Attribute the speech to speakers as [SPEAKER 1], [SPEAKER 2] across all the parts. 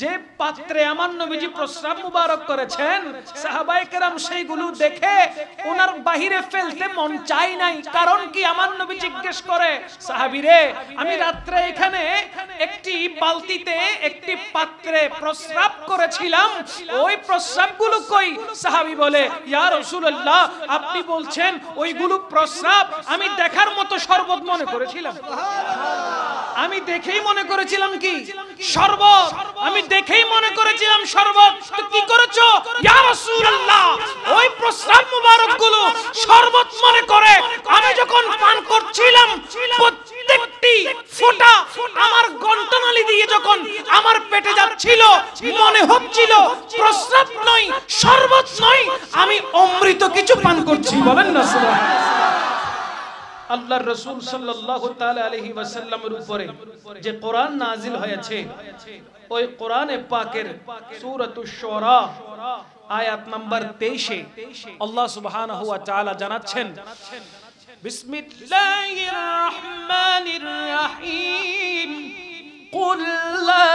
[SPEAKER 1] যে পাত্রে আমার নবীজি প্রস্রাব মুবারক করেছেন, সাহাবায়ে কেরাম সেইগুলো দেখে ওনার বাহিরে ফেলতে মন চাই নাই। কারণ কি? আমার নবী জিজ্ঞেস করে, সাহাবীরে আমি রাত্রে এখানে একটি বালতিতে একটি পাত্রে প্রস্রাব করেছিলাম, ওই প্রস্রাবগুলো কই? সাহাবী বলে, ইয়া রাসূলুল্লাহ, আপনি বলছেন ওইগুলো প্রস্রাব? আমি দেখার মতো শরবত মনে করেছিলাম। আমি দেখেই মনে করেছিলাম কি শরবত, আমি দেখেই মনে করেছিলাম শরবত। তো কি করেছো ইয়া রাসূলুল্লাহ? ওই প্রস্রাব মুবারক গুলো শরবত মনে করে আমি যখন পান করছিলাম, প্রত্যেকটি ফোঁটা আমার গন্ডনালী দিয়ে যখন আমার পেটে যাচ্ছিল, মনে হচ্ছিল প্রস্রাব নয়, শরবত নয়, আমি অমৃত কিছু পান করছি। বলেন না সুবহানাল্লাহ। আল্লাহর রাসূল সাল্লাল্লাহু তাআলা আলাইহি ওয়াসাল্লামের উপরে যে কোরআন নাজিল হয়েছে, ওই কোরআনে পাকের সূরাতুশ শুরা আয়াত নাম্বার 23 আল্লাহ সুবহানাহু ওয়া তাআলা জানাচ্ছেন, বিসমিল্লাহির রহমানির রহিম, কুল লা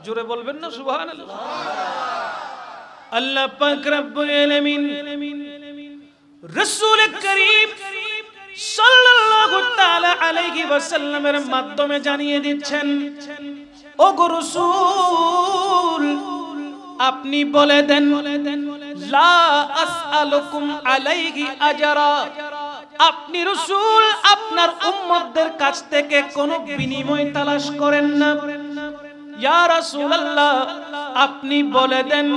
[SPEAKER 1] জোরে বলবেন না সুবহানাল্লাহ। আল্লাহ পাক রব্বুল আলামিন রাসূল করিম সাল্লাল্লাহু তাআলা আলাইহি ওয়াসাল্লামের মাধ্যমে জানিয়ে দিচ্ছেন, ও গো রাসূল, আপনি বলে দেন, লা আসআলুকুম আলাইহি আজরা। আপনি রাসূল আপনার উম্মতদের কাছ থেকে কোনো বিনিময় তালাশ করেন না। ইয়া রাসূলুল্লাহ, আপনি বলে দেন,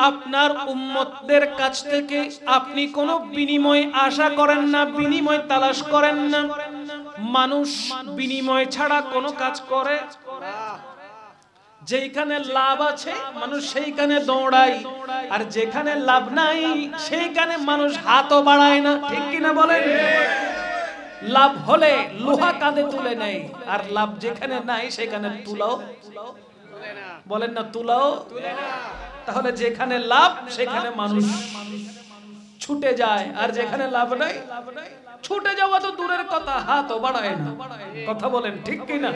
[SPEAKER 1] আপনার উম্মতদের কাছ থেকে আপনি কোনো বিনিময় আশা করেন না, বিনিময় তালাশ করেন না। মানুষ বিনিময় ছাড়া কোনো কাজ করে? যেখানে লাভ আছে মানুষ সেইখানে দৌড়ায়, আর যেখানে লাভ নাই সেইখানে মানুষ হাতও বাড়ায় না। ঠিক কিনা বলেন? লাভ হলে লোহা কাঁধে তুলে নেয়, আর লাভ যেখানে নাই সেখানে তুলাও বলেন না, তুলাও তুলে না। তাহলে যেখানে লাভ সেখানে মানুষ ছুটে যায়, আর যেখানে লাভ নাই ছুটে যাওয়া তো দূরের কথা, হাতও বাড়ায় না। কথা বলেন ঠিক কিনা?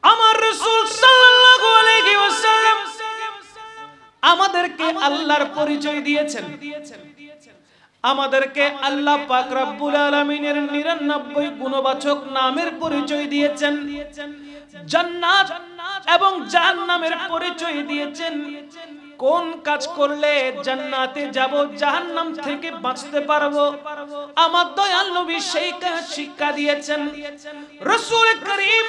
[SPEAKER 1] আমার রাসূল সাল্লাল্লাহু আলাইহি ওয়াসাল্লাম আমাদেরকে আল্লাহর পরিচয় দিয়েছেন, আমাদেরকে আল্লাহ পাক রব্বুল আলামিনের 99 গুণবাচক নামের পরিচয় দিয়েছেন, জান্নাত এবং জাহান্নামের পরিচয় দিয়েছেন। কোন কাজ করলে জান্নাতে যাব, জাহান্নাম থেকে বাঁচতে পারবো, আমার দয়াল নবী সেই কাজ শিক্ষা দিয়েছেন। রাসূল করিম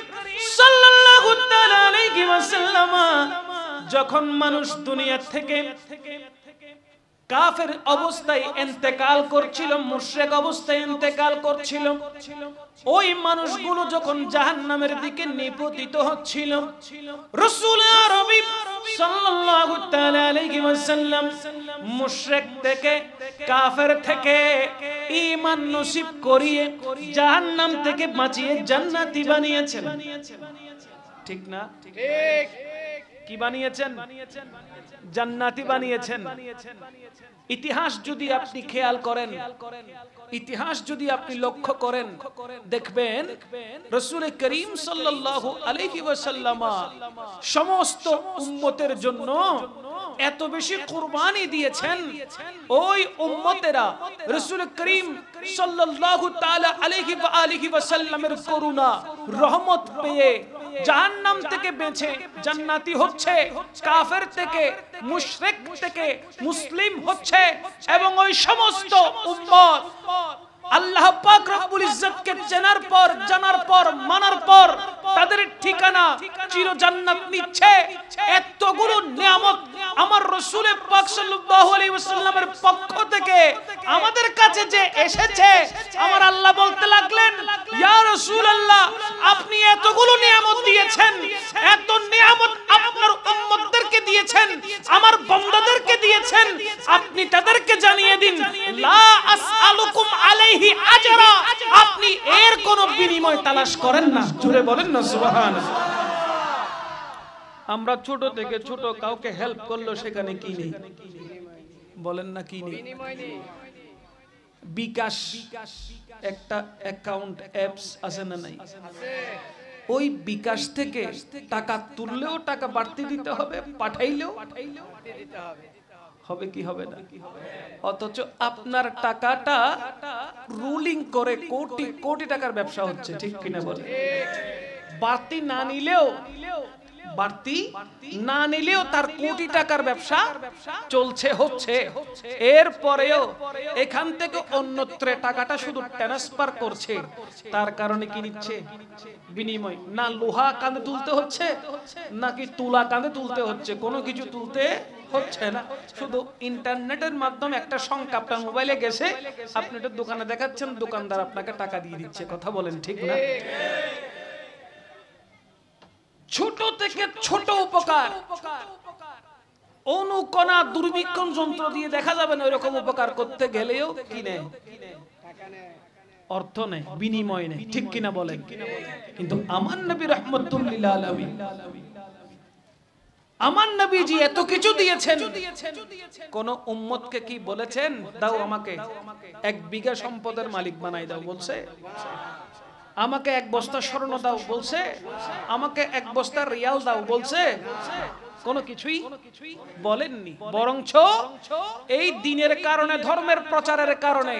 [SPEAKER 1] সাল্লাল্লাহু তাআলা আলাইহি ওয়াসাল্লাম যখন মানুষ দুনিয়া থেকে কাফের অবস্থায় ইন্তেকাল করছিল, মুশরিক অবস্থায় ইন্তেকাল করছিল, ওই মানুষগুলো যখন জাহান্নামের দিকে নিপতিত হচ্ছিল, রাসূল আরবী সাল্লাল্লাহু তাআলা আলাইহি ওয়াসাল্লাম মুশরিক থেকে, কাফের থেকে ঈমান নসিব করিয়ে জাহান্নাম থেকে বাঁচিয়ে জান্নাতি বানিয়েছেন। ঠিক না? ঠিক। কি বানিয়েছেন? জান্নাতি বানিয়েছেন। ইতিহাস যদি আপনি খেয়াল করেন, ইতিহাস যদি আপনি লক্ষ্য করেন, দেখবেন রাসূল করিম সাল্লাল্লাহু আলাইহি ওয়াসাল্লাম সমস্ত উম্মতের জন্য এত বেশি কুরবানি দিয়েছেন। ওই উম্মতেরা রাসূল করিম সাল্লাল্লাহু তাআলা আলাইহি ওয়া আলিহি ওয়াসাল্লামের করুণা রহমত পেয়ে জাহান্নাম থেকে বেঁচে জান্নাতি হচ্ছে, কাফের থেকে মুশরিক থেকে মুসলিম হচ্ছে, এবং ওই সমস্ত উম্মত আল্লাহ পাক রব্বুল ইজ্জতকে জানার পর, জানার পর, মানার পর তাদের ঠিকানা চির জান্নাত নিচ্ছে। এতগুলো নিয়ামত আমার রাসূল পাক সাল্লাল্লাহু আলাইহি ওয়াসাল্লামের পক্ষ থেকে আমাদের কাছে যে এসেছে, আমার আল্লাহ বলতে লাগলেন, ইয়া রাসূলুল্লাহ, আপনি এতগুলো নিয়ামত দিয়েছেন, এত নিয়ামত আপনার উম্মতদেরকে দিয়েছেন, আমার বান্দাদেরকে দিয়েছেন, আপনি তাদেরকে জানিয়ে দিন, লা আসআলুকুম আলাইহি আজরা, আপনি এর কোনো বিনিময় তালাশ করেন না। জোরে বলেন না সুবহানাল্লাহ। আমরা ছোট থেকে ছোট কাউকে হেল্প করলো সেখানে কি নেই? বলেন না কি নেই? বিকাশ একটা অ্যাকাউন্ট অ্যাপস আছে না নাই? ওই বিকাশ থেকে টাকা তুললেও টাকা বাড়তি দিতে হবে, পাঠাইলেও দিতে হবে। হবে কি হবে না? অথচ আপনার টাকাটা রুলিং করে কোটি কোটি টাকার ব্যবসা হচ্ছে, ঠিক কিনা বলেন? বাড়তি না নিলেও তার কোটি টাকার ব্যবসা চলছে, হচ্ছে। এরপরেও এখান থেকে অন্যত্রে টাকাটা শুধু ট্রান্সফার করছে। তার কারণে কি নিচ্ছে? বিনিময়। না লোহা কাঁধে তুলতে হচ্ছে, নাকি তুলা কাঁধে তুলতে হচ্ছে, কোনো কিছু তুলতে হচ্ছে না। শুধু ইন্টারনেটের মাধ্যমে একটা সংখ্যা আপনার মোবাইলে গেছে, আপনি এটা দোকানে দেখাচ্ছেন, দোকানদার আপনাকে টাকা দিয়ে দিচ্ছে। কথা বলেন ঠিক না? ছোট থেকে ছোট উপকার অনুকণা দূরবীক্ষণ যন্ত্র দিয়ে দেখা যাবে না, ওইরকম উপকার করতে গেলেও কি নেই? অর্থ নেই, বিনিময় নেই, ঠিক কিনা বলেন? কিন্তু আমার নবী রাহমাতুল লিল আলামিন, আমার নবীজি এত কিছু দিয়েছেন, কোন উম্মতকে কি বলেছেন দাও আমাকে 1 বিঘা সম্পদের মালিক বানাই দাও? বলছে? আমাকে 1 বস্তা স্বর্ণ দাও? বলছে? আমাকে 1 বস্তা রিয়াল দাও? বলছে? কোনো কিছুই বলেননি। বরঞ্চ এই দিনের কারণে, ধর্মের প্রচারের কারণে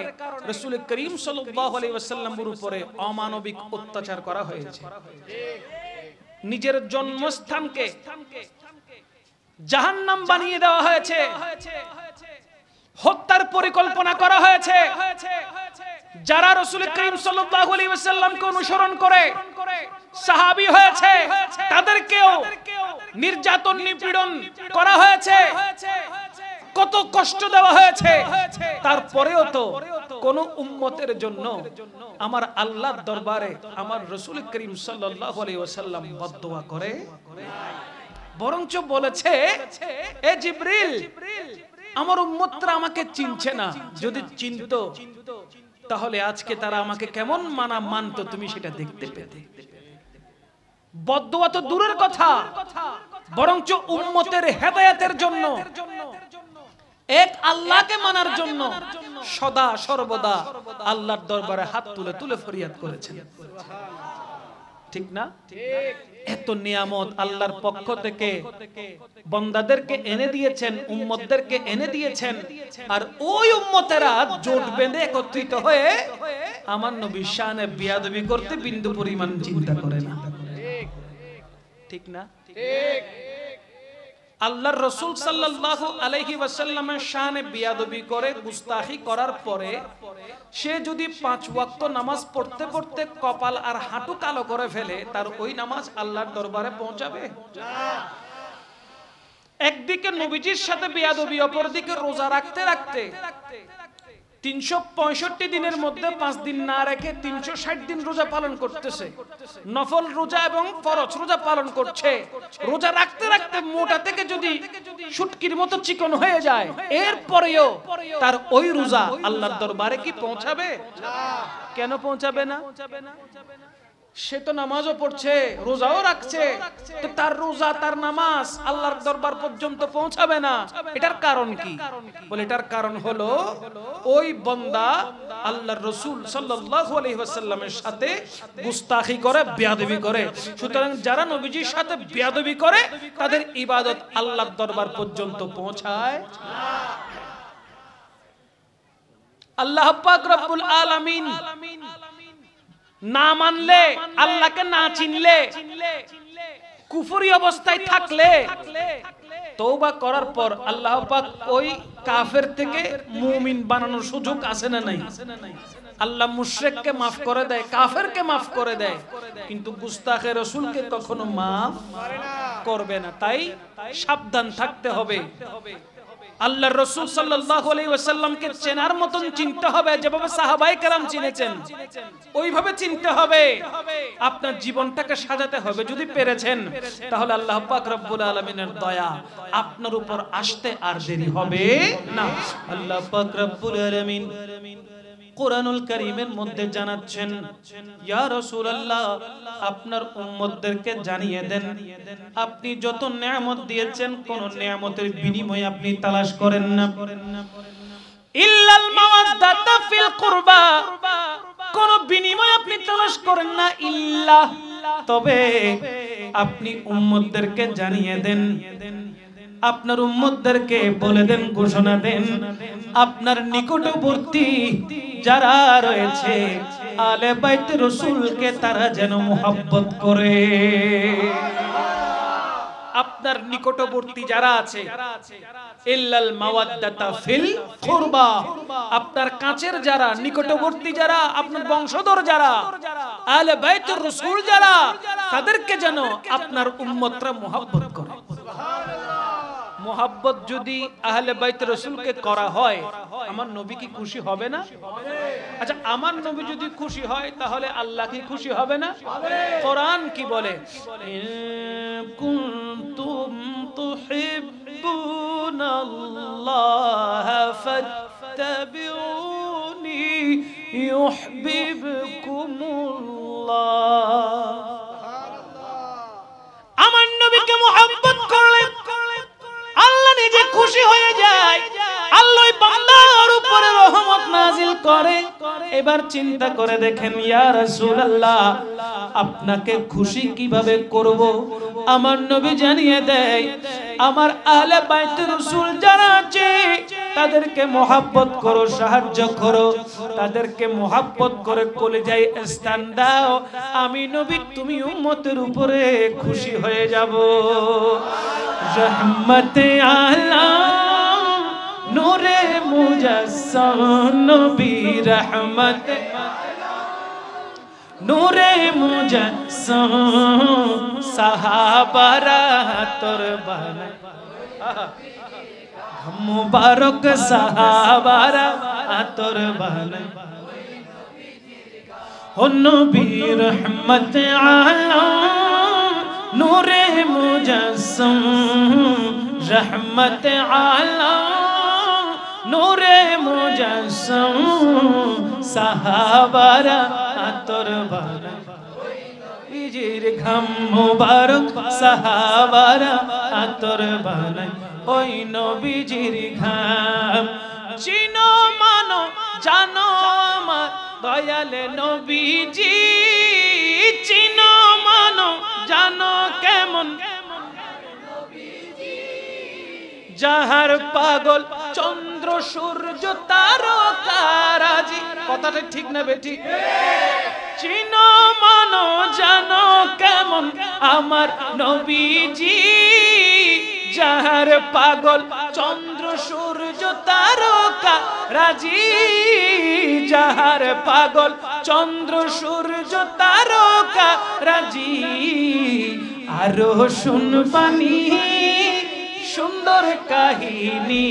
[SPEAKER 1] রাসূল করিম সাল্লাল্লাহু আলাইহি ওয়াসাল্লামের উপরে অমানবিক অত্যাচার করা হয়েছে। নিজের জন্মস্থানকে জাহান্নাম বানিয়ে দেওয়া হয়েছে, হত্যার পরিকল্পনা করা হয়েছে। যারা রাসূল করিম সাল্লাল্লাহু আলাইহি ওয়াসাল্লামকে অনুসরণ করে সাহাবী হয়েছে, তাদেরকেও নির্যাতন নিপীড়ন করা হয়েছে, কত কষ্ট দেওয়া হয়েছে। তারপরেও তো কোন উম্মতের জন্য আমার আল্লাহর দরবারে আমার রাসূল করিম সাল্লাল্লাহু আলাইহি ওয়াসাল্লাম বদদোয়া করে নাই। বরঞ্চ বলেছে, এ জিবরিল, আমার উম্মতরা আমাকে চিনছে না, যদি চিনতো তাহলে আজকে তারা আমাকে কেমন মানতো তুমি সেটা দেখতে পেতে। বদদোয়া তো দূরের কথা, বরঞ্চ উম্মতের হেদায়েতের জন্য, এক আল্লাহকে মানার জন্য সদা সর্বদা আল্লাহর দরবারে হাত তুলে তুলে ফরিয়াদ করেছেন। ঠিক না? এত নিয়ামত আল্লাহর পক্ষ থেকে বান্দাদেরকে এনে দিয়েছেন, উম্মতদেরকে এনে দিয়েছেন, আর ওই উম্মতেরা জোট বেঁধে একত্রিত হয়ে আমার নবীর শানে বিয়াদবি করতে বিন্দু পরিমাণ চিন্তা করে না। ঠিক না? ঠিক। আল্লাহর রাসূল সাল্লাল্লাহু আলাইহি ওয়াসাল্লামের শানে বিয়াদবি করে, গুস্তাখি করার পরে সে যদি 5 ওয়াক্ত নামাজ পড়তে পড়তে কপাল আর হাঁটু কালো করে ফেলে, তার ওই নামাজ আল্লাহর দরবারে পৌঁছাবে না। একদিকে নবীজির সাথে বিয়াদবি, অপরদিকে রোজা রাখতে রাখতে 365 দিনের মধ্যে 5 দিন না রেখে 360 দিন রোজা পালন করতেছে। নফল রোজা এবং ফরজ রোজা পালন করছে। রোজা রাখতে রাখতে মোটা থেকে যদি শুটকির মতো চিকন হয়ে যায়, এরপরেও তার ওই রোজা আল্লাহর দরবারে কি পৌঁছাবে? কেন পৌঁছাবে না? সে তো নামাজও পড়ছে, রোজাও রাখছে, তো তার রোজা, তার নামাজ আল্লাহর দরবার পর্যন্ত পৌঁছাবে না। এটার কারণ কি? বলে এটার কারণ হলো ওই বান্দা আল্লাহর রাসূল সাল্লাল্লাহু আলাইহি ওয়াসাল্লামের সাথে গুস্তাখি করে, বিয়াদবি করে। সুতরাং যারা নবীজির সাথে বিয়াদবি করে, তাদের ইবাদত আল্লাহর দরবার পর্যন্ত পৌঁছায় না। আল্লাহ পাক রব্বুল আলামিন না মানলে, আল্লাহকে না চিনলে, কুফরি অবস্থায় থাকলে, তওবা করার পর আল্লাহ পাক ওই কাফের থেকে মুমিন বানানোর সুযোগ আছে না নাই? আল্লাহ মুশরিককে maaf করে দেয়, কাফেরকে maaf করে দেয়, কিন্তু গুস্তাখে রাসূলকে কখনো maaf করবে না। তাই সাবধান থাকতে হবে। আল্লাহর রাসূল সাল্লাল্লাহু আলাইহি ওয়াসাল্লামকে চেনার মতন চিনতে হবে, যেভাবে সাহাবায়ে কেরাম চিনেছেন ওইভাবে চিনতে হবে। আপনার জীবনটাকে সাজাতে হবে। যদি পেরেছেন, তাহলে আল্লাহ পাক রব্বুল আলামিনের দয়া আপনার উপর আসতে আর দেরি হবে না। আল্লাহ পাক রব্বুল আলামিন কুরআনুল কারীমের মধ্যে জানাচ্ছেন, ইয়া রাসূলুল্লাহ, আপনার উম্মতদেরকে জানিয়ে দেন, আপনি যত নিয়ামত দিয়েছেন কোন নিয়ামতের বিনিময়ে আপনি তালাশ করেন না, ইল্লাল মাওয়াদ্দাতা ফিল কুরবা, কোন বিনিময় আপনি তালাশ করেন না, ইল্লাহ, তবে আপনি উম্মতদেরকে জানিয়ে দেন, আপনার উম্মতদেরকে বলে দেন, ঘোষণা দেন, আপনার নিকটবর্তী যারা রয়েছে আলে বাইত রাসূলকে তারা যেন মুহাব্বত করে। আপনার নিকটবর্তী যারা আছে, ইল্লাল মাওয়াদ্দাতা ফিল কুরবা, আপনার কাছের যারা, নিকটবর্তী যারা, আপনার বংশধর যারা, আলে বাইত রাসূল যারা, তাদেরকে যেন আপনার উম্মতরা মুহাব্বত করে। মুহাব্বত যদি আহলে বাইত রাসূলকে করা হয়, আমার নবী কি খুশি হবে না? আচ্ছা, আমার নবী যদি খুশি হয় তাহলে আল্লাহ কি খুশি হবে না? কোরআন কি বলে? কুনতুম তুহিব্বুনাল্লাহ ফাত্তাবিউনি ইউহিব্বুকুমুল্লাহ। আমার নবীকে মুহাব্বত করলে আল্লাহ নিজে খুশি হয়ে যায়, আল্লাহ বান্দার উপরে রহমত নাজিল করে। এবার চিন্তা করে দেখেন, ইয়া রাসূলুল্লাহ, আপনাকে খুশি কিভাবে করব? আমার নবী জানিয়ে দেয়, আমার আহলে বাইত রাসূল যারা আছে তাদেরকে মুহাব্বত করো, সাহায্য করো, তাদেরকে মুহাব্বত করে কলিজায় স্থান দাও, আমি নবী তুমি উম্মতের উপরে খুশি হয়ে যাব। রহমতে আলম নূরে মুজাসসাম নবী, রহমতে নূরে মুজাসসাম সাহাবারা তোর বানায়, মুবারক সাহাবারা তোর বানায়, ও নবী রহমতে আলম নূরে মুজাসসাম, রহমতে আলম নূরে মুজাসসাম সাহাবারা তোর বানায়, বিজির ঘাম মুবারক সাহাবারা তোর বানায়, ওই নবীজির ঘাম। চিনো মানো জানো আমার দয়ালে নবীজি, চিনো মানো জানো কেমন যাহার পাগল চন্দ্র সূর্য তারকারাজি। কথাটা ঠিক না বেটি? চিনো মানো জানো কেমন আমার নবীজি, যাহার পাগল চন্দ্র সূর্য তারকারাজি, যাহার পাগল চন্দ্র সূর্য তারকারাজি। আরো শুনবানি সুন্দর কাহিনী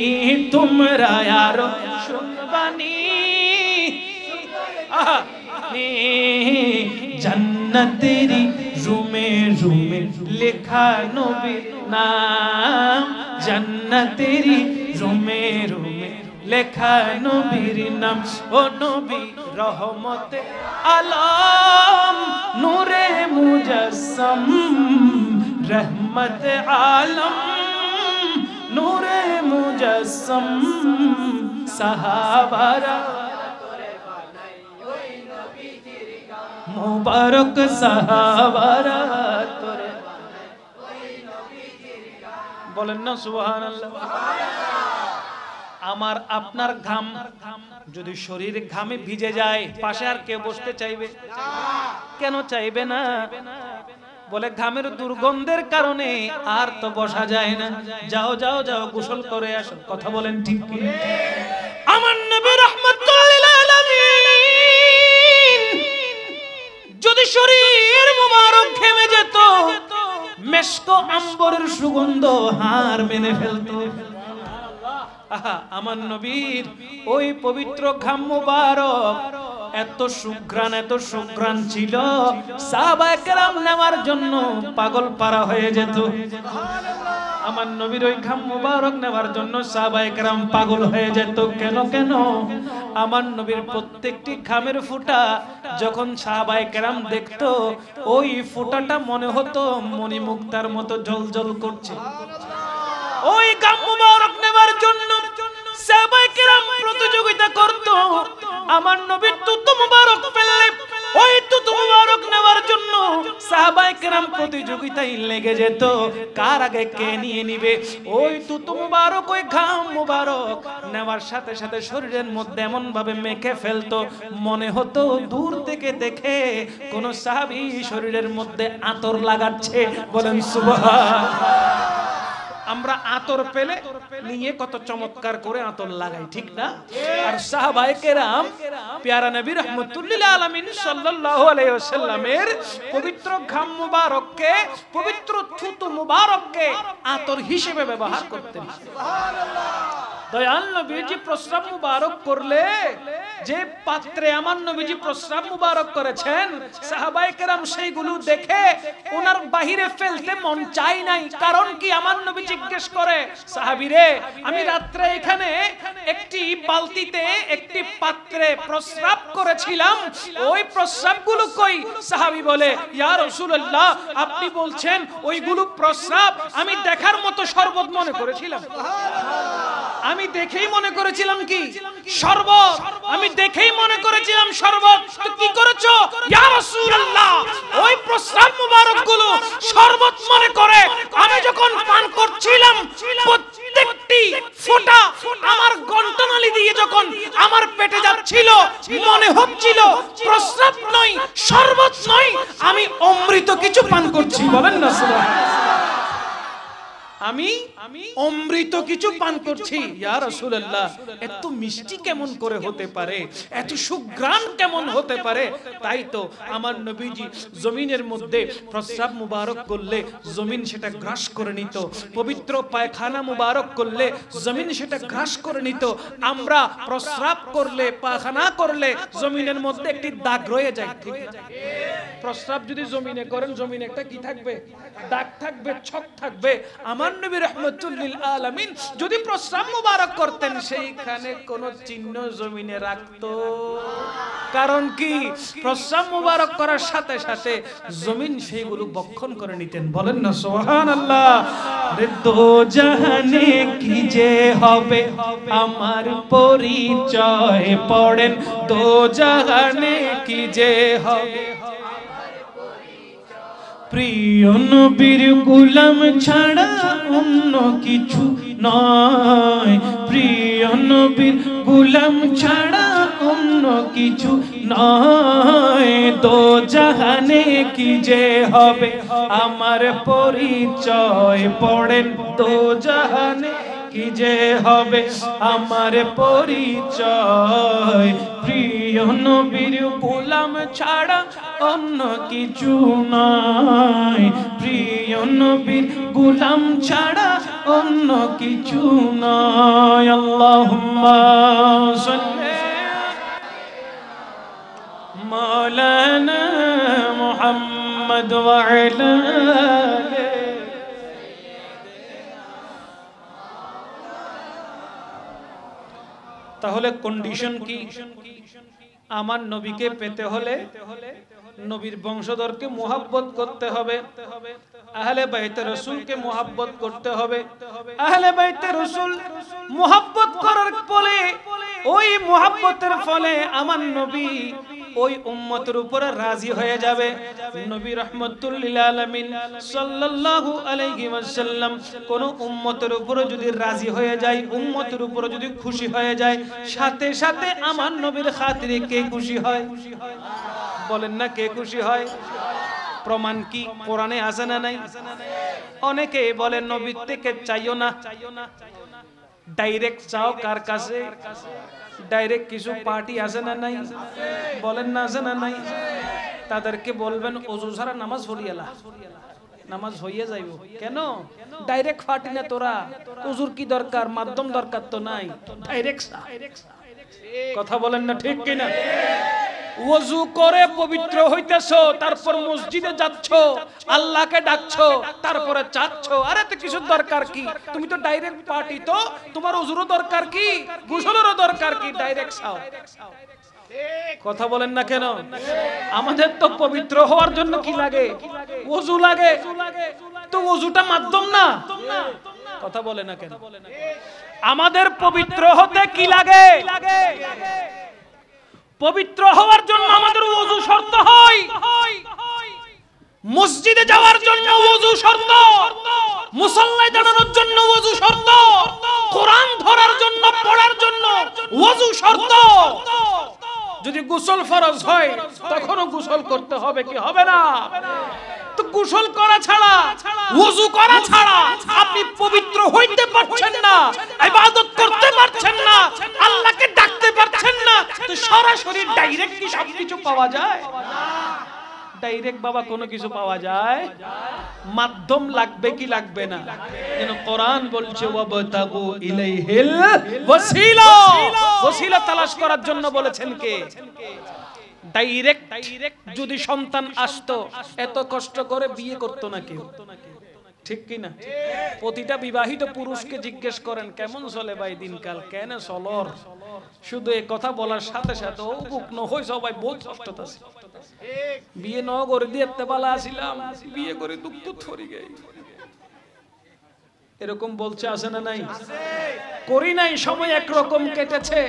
[SPEAKER 1] তোমরা, আরো শুনবানি জান্নাতেরি রুমে রুমে লেখা নবীর নাম, জান্নাতেরি রুমে রুমে লেখা নবীর নাম, ও নবী রহমতে আলম নূরে মুজাসসাম, রহমতে আলম নূরে মুজাসসাম সাহাবারা মুবারক সাহাবারা তোরে, বলেন না সুবহানাল্লাহ। আমার আপনার ঘাম যদি শরীর ঘামে ভিজে যায়, পাশে আর কেউ বসতে চাইবে? কেন চাইবে না? বলে ঘামের দুর্গন্ধের কারণে আর তো বসা যায় না। যাও যাও যাও গোসল করে আসো। কথা বলেন ঠিক কি? আমার নবী রাহমাতুল লিল আলামিন যদি শরীর মুবারক ঘেমে যেত, মেশক আম্বরের সুগন্ধ হাড় মেনে ফেলতো। আমার নবীর ওই পবিত্র ঘাম মুবারক এত সুঘ্রাণ ছিল, সাহাবায়ে কেরাম নেওয়ার জন্য পাগল পারা হয়ে যেত। আমার নবীর ওই ঘাম মুবারক নেওয়ার জন্য সাহাবায়ে কেরাম পাগল হয়ে যেত। কেন কেন? আমার নবীর প্রত্যেকটি ঘামের ফোঁটা যখন সাহাবায়ে কেরাম দেখতো, ওই ফোঁটাটা মনে হতো মণিমুক্তার মতো জ্বলজ্বল করছে। ওই ঘাম মুবারক নেবার জন্য সাহাবায়ে কেরাম প্রতিযোগিতা করত। আমার নবীর তুতু মুবারক ফেললে ওই তুতু মুবারক নেওয়ার জন্য সাহাবায়ে কেরাম প্রতিযোগিতায় লেগে যেত, কার আগে কে নিয়ে নিবে। ওই তুতু মুবারক, ওই ঘাম মুবারক নেওয়ার সাথে সাথে শরীরের মধ্যে এমন ভাবে মেখে ফেলতো, মনে হতো দূর থেকে দেখে কোন সাহাবী শরীরের মধ্যে আতর লাগাচ্ছে। বলেন সুবহানাল্লাহ। আমরা আতর পেলে নিয়ে কত চমৎকার করে আতর লাগাই, ঠিক না? আর সাহাবায়ে কেরাম প্যারা নবী রাহমাতুল্লিল আলামিন সাল্লাল্লাহু আলাইহি ওয়াসাল্লামের পবিত্র ঘাম মুবারককে, পবিত্র থুতু মুবারককে আতর হিসেবে ব্যবহার করতেন। সুবহানাল্লাহ। দয়াল নবীজি প্রস্রাব মুবারক করলে যে পাত্রে আমার নবীজি প্রস্রাব মুবারক করেছেন, সাহাবায়ে কেরাম সেইগুলো দেখে ওনার বাহিরে ফেলতে মন চাই নাই। কারণ কি? আমার নবী জিজ্ঞেস করে, সাহাবীরে আমি রাত্রে এখানে একটি বালতিতে একটি পাত্রে প্রস্রাব করেছিলাম, ওই প্রস্রাবগুলো কই? সাহাবী বলে, ইয়া রাসূলুল্লাহ আপনি বলছেন ওইগুলো প্রস্রাব, আমি দেখার মতো শরবত মনে করেছিলাম। আমি দেখেই মনে করেছিলাম কি শরবত, আমি দেখেই মনে করেছিলাম শরবত। তো কি করেছো ইয়া রাসূলুল্লাহ? ওই প্রস্রাব মুবারকগুলো শরবত মনে করে আমি যখন পান করছিলাম, প্রত্যেকটি ফোঁটা আমার গন্ডনালী দিয়ে যখন আমার পেটে যাচ্ছিল, মনে হচ্ছিল প্রস্রাব নয়, শরবত নয়, আমি অমৃত কিছু পান করছি। বলেন না সুবহানাল্লাহ। আমি অমৃত কিছু পান করছি। ইয়া রাসূলুল্লাহ এত মিষ্টি কেমন করে হতে পারে, এত সুঘ্রাণ কেমন হতে পারে? তাই তো আমার নবীজি জমিনের মধ্যে প্রস্রাব মুবারক করলে জমিন সেটা গ্রাস করে নিত, পবিত্র পায়খানা মুবারক করলে জমিন সেটা গ্রাস করে নিত। আমরা প্রস্রাব করলে, পায়খানা করলে জমিনের মধ্যে একটি দাগ রয়ে যায়, ঠিক আছে? প্রস্রাব যদি জমিনে করেন, জমিনে একটা কি থাকবে? দাগ থাকবে, ছক থাকবে। আমার নবী রাহমাতুল্লিল আলামিন যদি প্রস্রাব মুবারক করতেন, সেইখানে কোন চিহ্ন জমিনে রাখতো? কারণ কি? প্রস্রাব মুবারক করার সাথে সাথে জমিন সেইগুলো বক্ষণ করে নিতেন। বলেন না সুবহানাল্লাহ। রে দো জাহানে কি যে হবে আমার পরিচয়, পড়েন দো জাহানে কি যে হবে। প্রিয় নবীর গোলাম ছাড়া অন্য কিছু নয়, প্রিয় নবীর গোলাম ছাড়া অন্য কিছু নয়। দো জাহানে কি যে হবে আমার পরিচয়, পড়েন দো জাহানে কি যে হবে আমার পরিচয়। প্রিয় নবীর গোলাম ছাড়া অন্য কিছু নয়, প্রিয় নবীর গোলাম ছাড়া অন্য কিছু নয়। আল্লাহুম্মা সাল্লি মাওলানা মুহাম্মদ ওয়া আলা তাহলে কন্ডিশন কি? আমার নবীকে পেতে হলে নবীর বংশধরকে মুহাব্বত করতে হবে, আহলে বাইতে রাসূলকে মুহাব্বত করতে হবে। আহলে বাইতে রাসূল মুহাব্বত করার ফলে, ওই মুহাব্বতের ফলে আমার নবী ওই উম্মতের উপরে রাজি হয়ে যাবে। নবী রাহমাতুল্লিল আলামিন সাল্লাল্লাহু আলাইহি ওয়াসাল্লাম কোন উম্মতের উপরে যদি রাজি হয়ে যায়, উম্মতের উপরে যদি খুশি হয়ে যায়, সাথে সাথে আমার নবীর খাতিরে কে খুশি হয়? বলেন না কে খুশি হয়? প্রমাণ কি? কোরআনে আছে না নাই? অনেকে বলে নবীর থেকে চাইও না, ডাইরেক্ট চাও কার কাছে? ডাইরেক্ট কিছু পার্টি আছে না নাই? বলেন না আছে না নাই? তাদেরকে বলবেন ওযু ছাড়া নামাজ পড়িয়ালা, নামাজ হইয়া যাইব। কেন? ডাইরেক্ট পার্টি না তোরা, ওযুর কি দরকার? মাধ্যম দরকার তো নাই, ডাইরেক্ট। কথা বলেন না ঠিক কিনা? ওযু করে পবিত্র হইতেছো, তারপর মসজিদে যাচ্ছ, আল্লাহকে ডাকছো, তারপরে চাচ্ছো। আরে তো কিছু দরকার কি? তুমি তো ডাইরেক্ট পার্টি, তো তোমার ওযুরও দরকার কি, গোসলেরও দরকার কি? ডাইরেক্ট চাও। কথা বলেন না কেন? আমাদের তো পবিত্র হওয়ার জন্য কি লাগে? ওযু লাগে। তো ওযুটা মাধ্যম না? কথা বলে না কেন? আমাদের পবিত্র হতে কি লাগে? পবিত্র হওয়ার জন্য আমাদের ওযু শর্ত হয়। মসজিদে যাওয়ার জন্য ওযু শর্ত, মুসাল্লায় দাঁড়ানোর জন্য ওযু শর্ত, কোরআন ধরার জন্য, পড়ার জন্য ওযু শর্ত। যদি গোসল ফরজ হয় তখনও গোসল করতে হবে কি হবে না? তো গোসল করা ছাড়া, ওযু করা ছাড়া আপনি পবিত্র হইতে পারছেন না, ইবাদত করতে পারছেন না, আল্লাহকে ডাকতে পারছেন না। তো সরাসরি ডাইরেক্ট কি সবকিছু পাওয়া যায়? ডাইরেক্ট বাবা কোনো কিছু পাওয়া যায়? মাধ্যম লাগবে কি লাগবে না? যেন কোরআন বলছে ওয়াবতাগু ইলাইহিল ওয়াসিলা, ওসিলা তালাশ করার জন্য বলেছেন কে? ডাইরেক্ট যদি সন্তান আসতো এত কষ্ট করে বিয়ে করতো না কেউ, ঠিক কি না? প্রতিটা বিবাহিত পুরুষকে জিজ্ঞেস করেন কেমন চলে ভাই দিনকাল, কেন চলর? শুধু এই কথা বলার সাথে সাথে ও বুকনো হই সবাই বহুত কষ্ট আছে। বিয়ে ন করে দিয়ে বালা আসিলাম, বিয়ে করে দুঃখ থরি গেই, এরকম বলছে, আছে না নাই? করি নাই, সময় একরকম কেটেছে,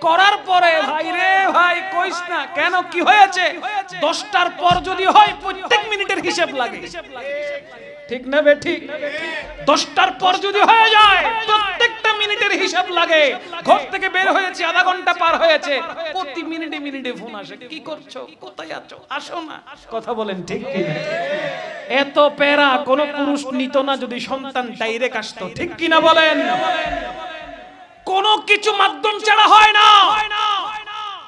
[SPEAKER 1] করার পরে ভাই রে ভাই কইস না, কেন কি হয়েছে? 10টার পর যদি হয় প্রত্যেক মিনিটের হিসাব লাগে, ঠিক না বে ঠিক? 10টার পর যদি হয়ে যায় প্রত্যেকটা মিনিটের হিসাব লাগে। ঘর থেকে বের হয়েছে, আধা ঘন্টা পার হয়েছে, প্রতি মিনিটে মিনিটে ফোন আসে, কি করছো, কোথায় আছো, আসো না। কথা বলেন ঠিক কি না? এত প্যারা কোন পুরুষ নিত না যদি সন্তান ডাইরেক্ট আসতো, ঠিক কি না বলেন? কোনো কিছু মাধ্যম ছাড়া হয় না,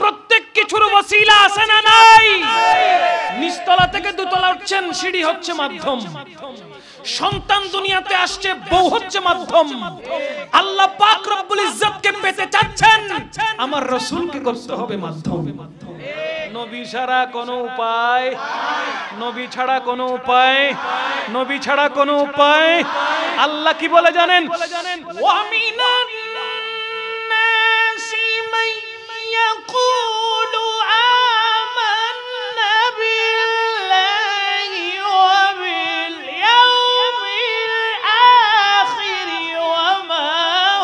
[SPEAKER 1] প্রত্যেক কিছুর ওসিলা আছে না নাই? নিচতলা থেকে দোতলা উঠছেন, সিঁড়ি হচ্ছে মাধ্যম। সন্তান দুনিয়াতে আসছে, বউ হচ্ছে মাধ্যম। আল্লাহ পাক রব্বুল ইজ্জতকে পেতে চাচ্ছেন, আমার রাসূলকে করতে হবে মাধ্যম। নবী ছাড়া কোনো উপায়, নবী ছাড়া কোনো উপায়, নবী ছাড়া কোনো উপায়। আল্লাহ কি বলে জানেন? ওয়া মিনান নাসি মান ইয়াকুলু আমান্না বিল্লাহি ওয়া বিল ইয়াউমিল আখির ওয়া মা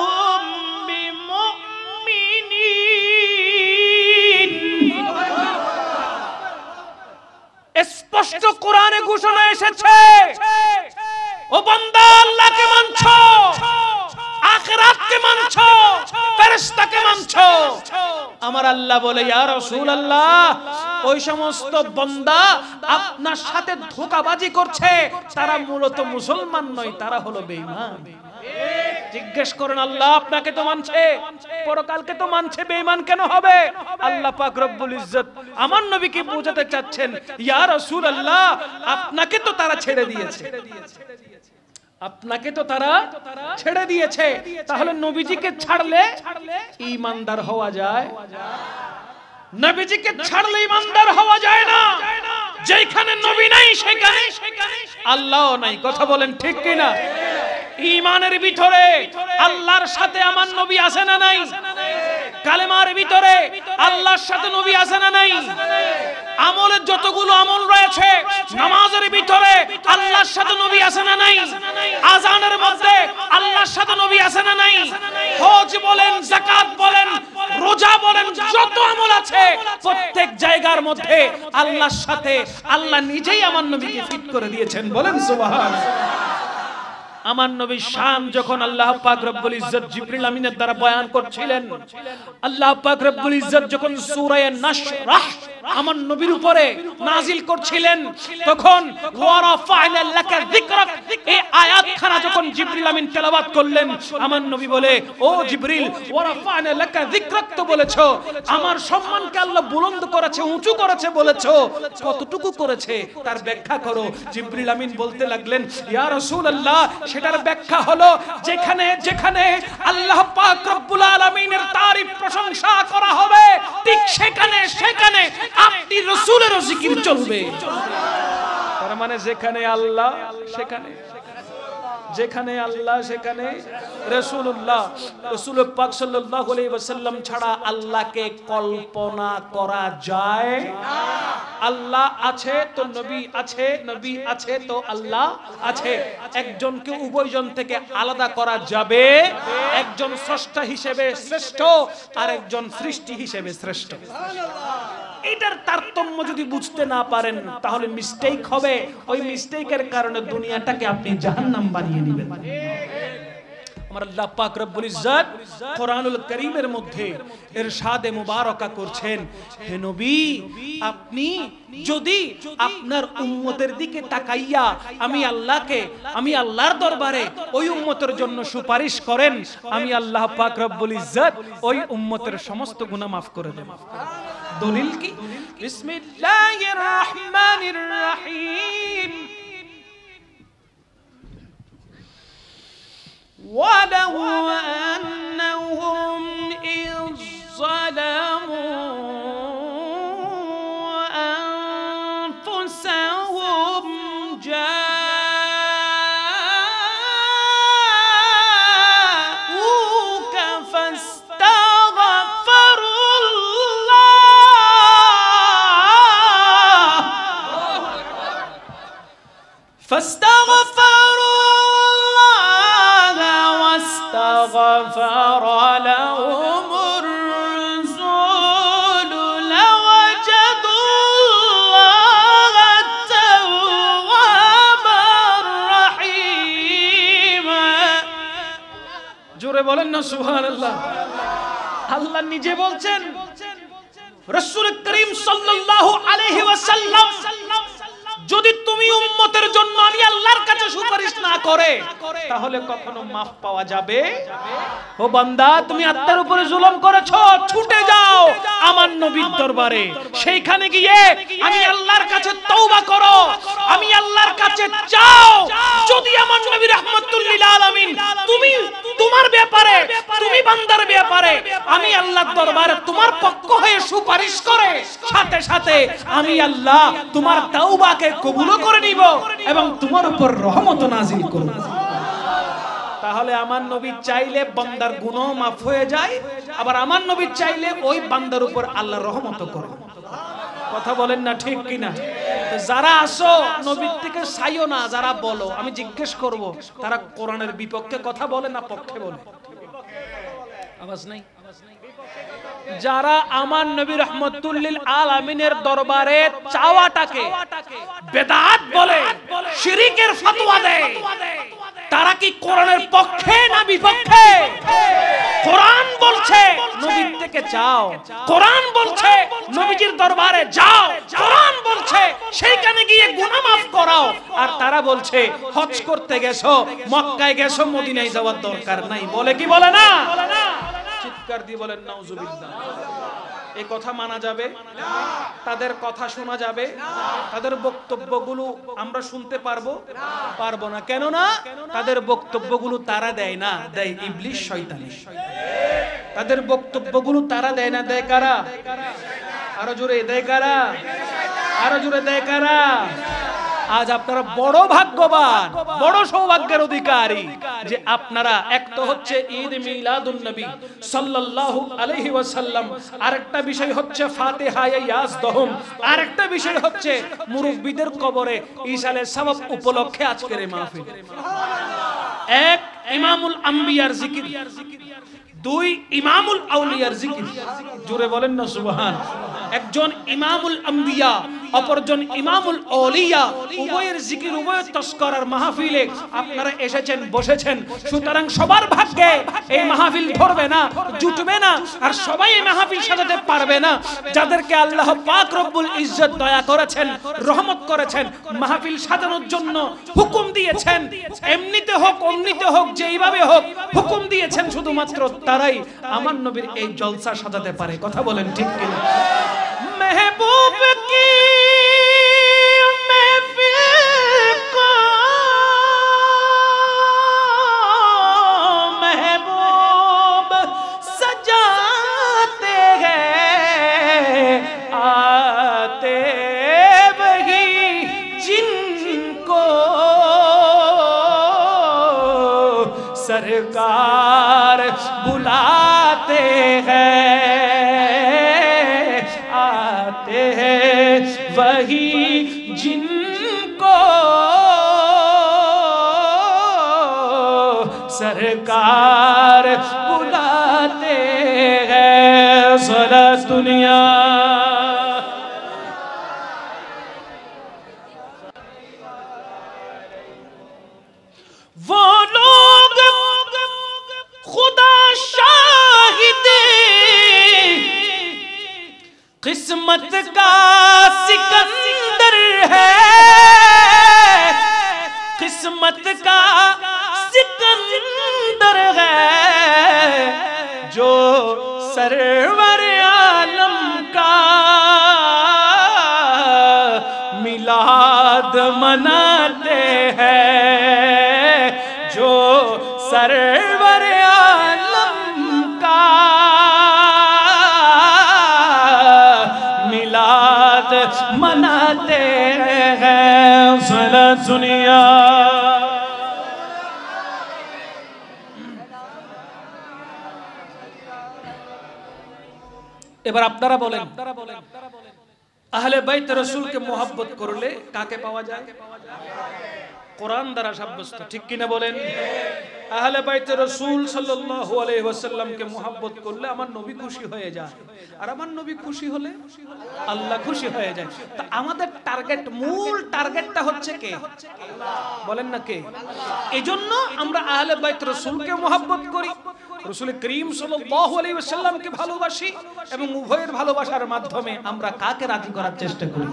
[SPEAKER 1] হুম বিমুমিনিন। স্পষ্ট কোরআনে ঘোষণা এসেছে, ও বান্দা আল্লাহকে মানছো, আখিরাতকে মানছো, ফেরেশতাকে মানছো। আমার আল্লাহ বলে ইয়া রাসূলুল্লাহ, ওই সমস্ত বান্দা আপনার সাথে ধোঁকাবাজি করছে, তারা মূলত মুসলমান নয়, তারা হলো বেঈমান। জিজ্ঞেস করেন আল্লাহ আপনাকে তো মানছে, পরকালকে তো মানছে, বেঈমান কেন হবে? আল্লাহ পাক রব্বুল ইজ্জত আমার নবীকে বোঝাতে চাচ্ছেন, ইয়া রাসূলুল্লাহ আপনাকে তো তারা ছেড়ে দিয়েছে, আপনাকে তো তারা ছেড়ে দিয়েছে, তাহলে নবীজিকে ছাড়লে ঈমানদার হওয়া যায়? নবীজিকে ছাড়লে ঈমানদার হওয়া যায় না। যেখানে নবী নাই সেখানে আল্লাহও নাই। কথা বলেন ঠিক কি না? ঈমানের ভিতরে আল্লাহর সাথে আমার নবী আছে না নাই? কালেমার ভিতরে আল্লাহর সাথে নবী আছে না নাই? আমলের যতগুলো আমল রয়েছে, নামাজের ভিতরে আল্লাহর সাথে নবী আছে না নাই? আযানের মধ্যে আল্লাহর সাথে নবী আছে না নাই? হজ বলেন, যাকাত বলেন, রোজা বলেন, যত আমল আছে প্রত্যেক জায়গার মধ্যে আল্লাহর সাথে আল্লাহ নিজেই আমার নবীকে ফিট করে দিয়েছেন। বলেন সুবহানাল্লাহ। আমার নবীর শান যখন আল্লাহ পাক রব্বুল ইজ্জত জিবরিল আমিনের দ্বারা বয়ান করছিলেন, আল্লাহ পাক রব্বুল ইজ্জত যখন সূরা নাশরাহ আমার নবীর উপরে নাজিল করছিলেন, তখন ওয়া রাফা'না লাকা যিকরাক এই আয়াতখানা যখন জিবরিল আমিন তেলাওয়াত করলেন, আমার নবী বলে, ও জিবরিল, ওয়া রাফা'না লাকা যিকরাক তো বলেছো, আমার সম্মানকে আল্লাহ বুলন্দ করেছে, উঁচু করেছে বলেছো, কতটুকু করেছে তার ব্যাখ্যা করো। জিবরিল আমিন বলতে লাগলেন, ইয়া রাসূলুল্লাহ, সেটার ব্যাখ্যা হলো যেখানে যেখানে আল্লাহ পাক রব্বুল আলামিনের তারিফ প্রশংসা করা হবে, ঠিক সেখানে সেখানে আপনি রাসূলের জিকির চলবে। তার মানে যেখানে আল্লাহ সেখানে, যেখানে আল্লাহ সেখানে রাসূলুল্লাহ। রাসূল পাক সাল্লাল্লাহু আলাইহি ওয়াসাল্লাম ছাড়া আল্লাহকে কল্পনা করা যায় না। আল্লাহ আছে তো নবী আছে, নবী আছে তো আল্লাহ আছে। একজনকে উভয়জন থেকে আলাদা করা যাবে, একজন স্রষ্টা হিসেবে শ্রেষ্ঠ আর একজন সৃষ্টি হিসেবে শ্রেষ্ঠ। এটার তারতম্য যদি বুঝতে না পারেন তাহলে মিস্টেক হবে, ওই মিস্টেকের কারণে দুনিয়াটাকে আপনি জাহান্নাম বানিয়ে নেবেন। আমার আল্লাহ পাক রব্বুল ইজ্জত কোরআনুল কারীমের মধ্যে ইরশাদে মুবারাকা করছেন, হে নবী, আপনি যদি আপনার উম্মতের দিকে তাকাইয়া আমি আল্লাহকে, আমি আল্লাহর দরবারে ওই উম্মতের জন্য সুপারিশ করেন, আমি আল্লাহ পাক রব্বুল ইজ্জত ওই উম্মতের সমস্ত গুনাহ মাফ করে দেব। দলিল কি? বিসমিল্লাহির রহমানির রহিম। وَلَوْ أَنَّهُمْ إِذ ظَلَمُوا أَنفُسَهُمْ جَاءُوكَ فَاسْتَغْفَرُوا غفر لهم الرسول لوجدوا الله توابا رحيما। জোরে বলেন না সুবহানাল্লাহ। আল্লাহ নিজে বলছেন, রাসূল করিম সাল্লাল্লাহু আলাইহি ওয়াসাল্লাম, যদি তুমি উম্মতের জন্য আমি আল্লাহর কাছে সুপারিশ না করে তাহলে কখনো মাফ পাওয়া যাবে? ও বান্দা, তুমি আত্মার উপরে জুলুম করেছো, ছুটে যাও আমার নবীর দরবারে, সেইখানে গিয়ে আমি আল্লাহর কাছে তওবা করো, আমি আল্লাহর কাছে চাও। যদি আমার নবী রাহমাতুল লিল আলামিন তুমি তোমার ব্যাপারে, তুমি বান্দার ব্যাপারে আমি আল্লাহর দরবারে তোমার পক্ষ হয়ে সুপারিশ করে, সাথে সাথে আমি আল্লাহ তোমার তওবাকে কবুল করে নিব এবং তোমার উপর রহমত নাজিল করব। তাহলে আমার নবী চাইলে বান্দার গুনাহ মাফ হয়ে যায়, আবার আমার নবী চাইলে ওই বান্দার উপর আল্লাহর রহমত করে। কথা বলেন না ঠিক কিনা? যারা আসো নবীর থেকে চাইও না, যারা বলো, আমি জিজ্ঞেস করব তারা কোরআনের বিপক্ষে কথা বলে না পক্ষে বলে? আওয়াজ নাই। যারা আমার নবী রাহমাতুল লিল আলামিনের দরবারে চাওয়াটাকে বেদাত বলে, শিরকের ফতোয়া দেয়, তারা কি কোরআনের পক্ষে না বিপক্ষে? কোরআন বলছে নবীর থেকে চাও, কোরআন বলছে নবীজির দরবারে যাও, কোরআন বলছে সেইখানে গিয়ে গুনাহ মাফ করাও, আর তারা বলছে হজ করতে গেছো, মক্কায় গেছো, মদিনায় যাওয়ার দরকার নাই। বলে কি বলে না? চিৎকার দিয়ে বলেন নাউজুবিল্লাহ। এই কথা মানা যাবে? তাদের কথা শোনা যাবে? তাদের বক্তব্যগুলো আমরা শুনতে পারবো? পারবো না। কেন না? তাদের বক্তব্যগুলো তারা দেয় না, দেয় ইবলিস শয়তান। তাদের বক্তব্যগুলো তারা দেয় না, দেয় কারা? আরো জোরে, দেয় কারা? আরো জোরে, দেয় কারা? আজ আপনারা বড় ভাগ্যবান, বড় সৌভাগ্যের অধিকারী যে আপনারা, এক তো হচ্ছে ঈদ মিলাদুন নবী সাল্লাল্লাহু আলাইহি ওয়াসাল্লাম, আরেকটা বিষয় হচ্ছে ফাতিহা ইয়াজদহুম, আরেকটা বিষয় হচ্ছে মুরব্বিদের কবরে ইসালে সওয়াব উপলক্ষে আজকের এই মাহফিল। এক, ইমামুল আম্বিয়ার জিকির, দুই, ইমামুল আউলিয়ার জিকির। জোরে বলেন না সুবহান। একজন ইমামুল আম্বিয়া অপরজন ইমামুল আউলিয়া, উভয়ের জিকির উভয়ের তস্করার মাহফিলে আপনারা এসেছেন বসেছেন। সুতরাং সবার ভাগ্যে এই মাহফিল ধরবে না, জুটবে না, আর সবাই এই মাহফিল সাজাতে পারবে না। যাদেরকে আল্লাহ পাক রব্বুল ইজ্জত দয়া করেছেন, রহমত করেছেন, মাহফিল সাজানোর জন্য হুকুম দিয়েছেন, এমনিতে হোক অমনিতে হোক যেইভাবে হোক হুকুম দিয়েছেন, শুধুমাত্র তারাই আমার নবীর এই জলসা সাজাতে পারে। কথা বলেন ঠিক কিনা? মেহবুব কি महफिल को महबूब सजाते हैं, आते वही जिनको सरकार बुलाते हैं, आते हैं वही जिनको सरकार बुलाते हैं। सारा दुनिया वो लोग खुदा शाहिद किस्मत का सिकंदर है, किस्मत का सिकंदर है, जो सरवर आलम का मिलाद मनाते हैं, जो सरवर आलम का मिलाद मनाते हैं। सारा दुनिया এবার আপনারা বলেন, আহলে বাইত রাসূলকে মুহাব্বত করলে কাকে পাওয়া যায়? কোরআন দ্বারা সাব্যস্ত, ঠিক কিনা বলেন? আহলে বাইত রাসূল সাল্লাল্লাহু আলাইহি ওয়াসাল্লামকে মুহাব্বত করলে আমার নবী খুশি হয়ে যায়, আর আমার নবী খুশি হলে আল্লাহ খুশি হয়ে যায়। তা আমাদের টার্গেট, মূল টার্গেটটা হচ্ছে কে? বলেন না কে? এজন্য আমরা আহলে বাইত রাসূলকে মুহাব্বত করি, রাসূল করিম সাল্লাল্লাহু আলাইহি ওয়াসাল্লামকে ভালোবাসি, এবং উভয়ের ভালোবাসার মাধ্যমে আমরা কাকে রাজি করার চেষ্টা করি?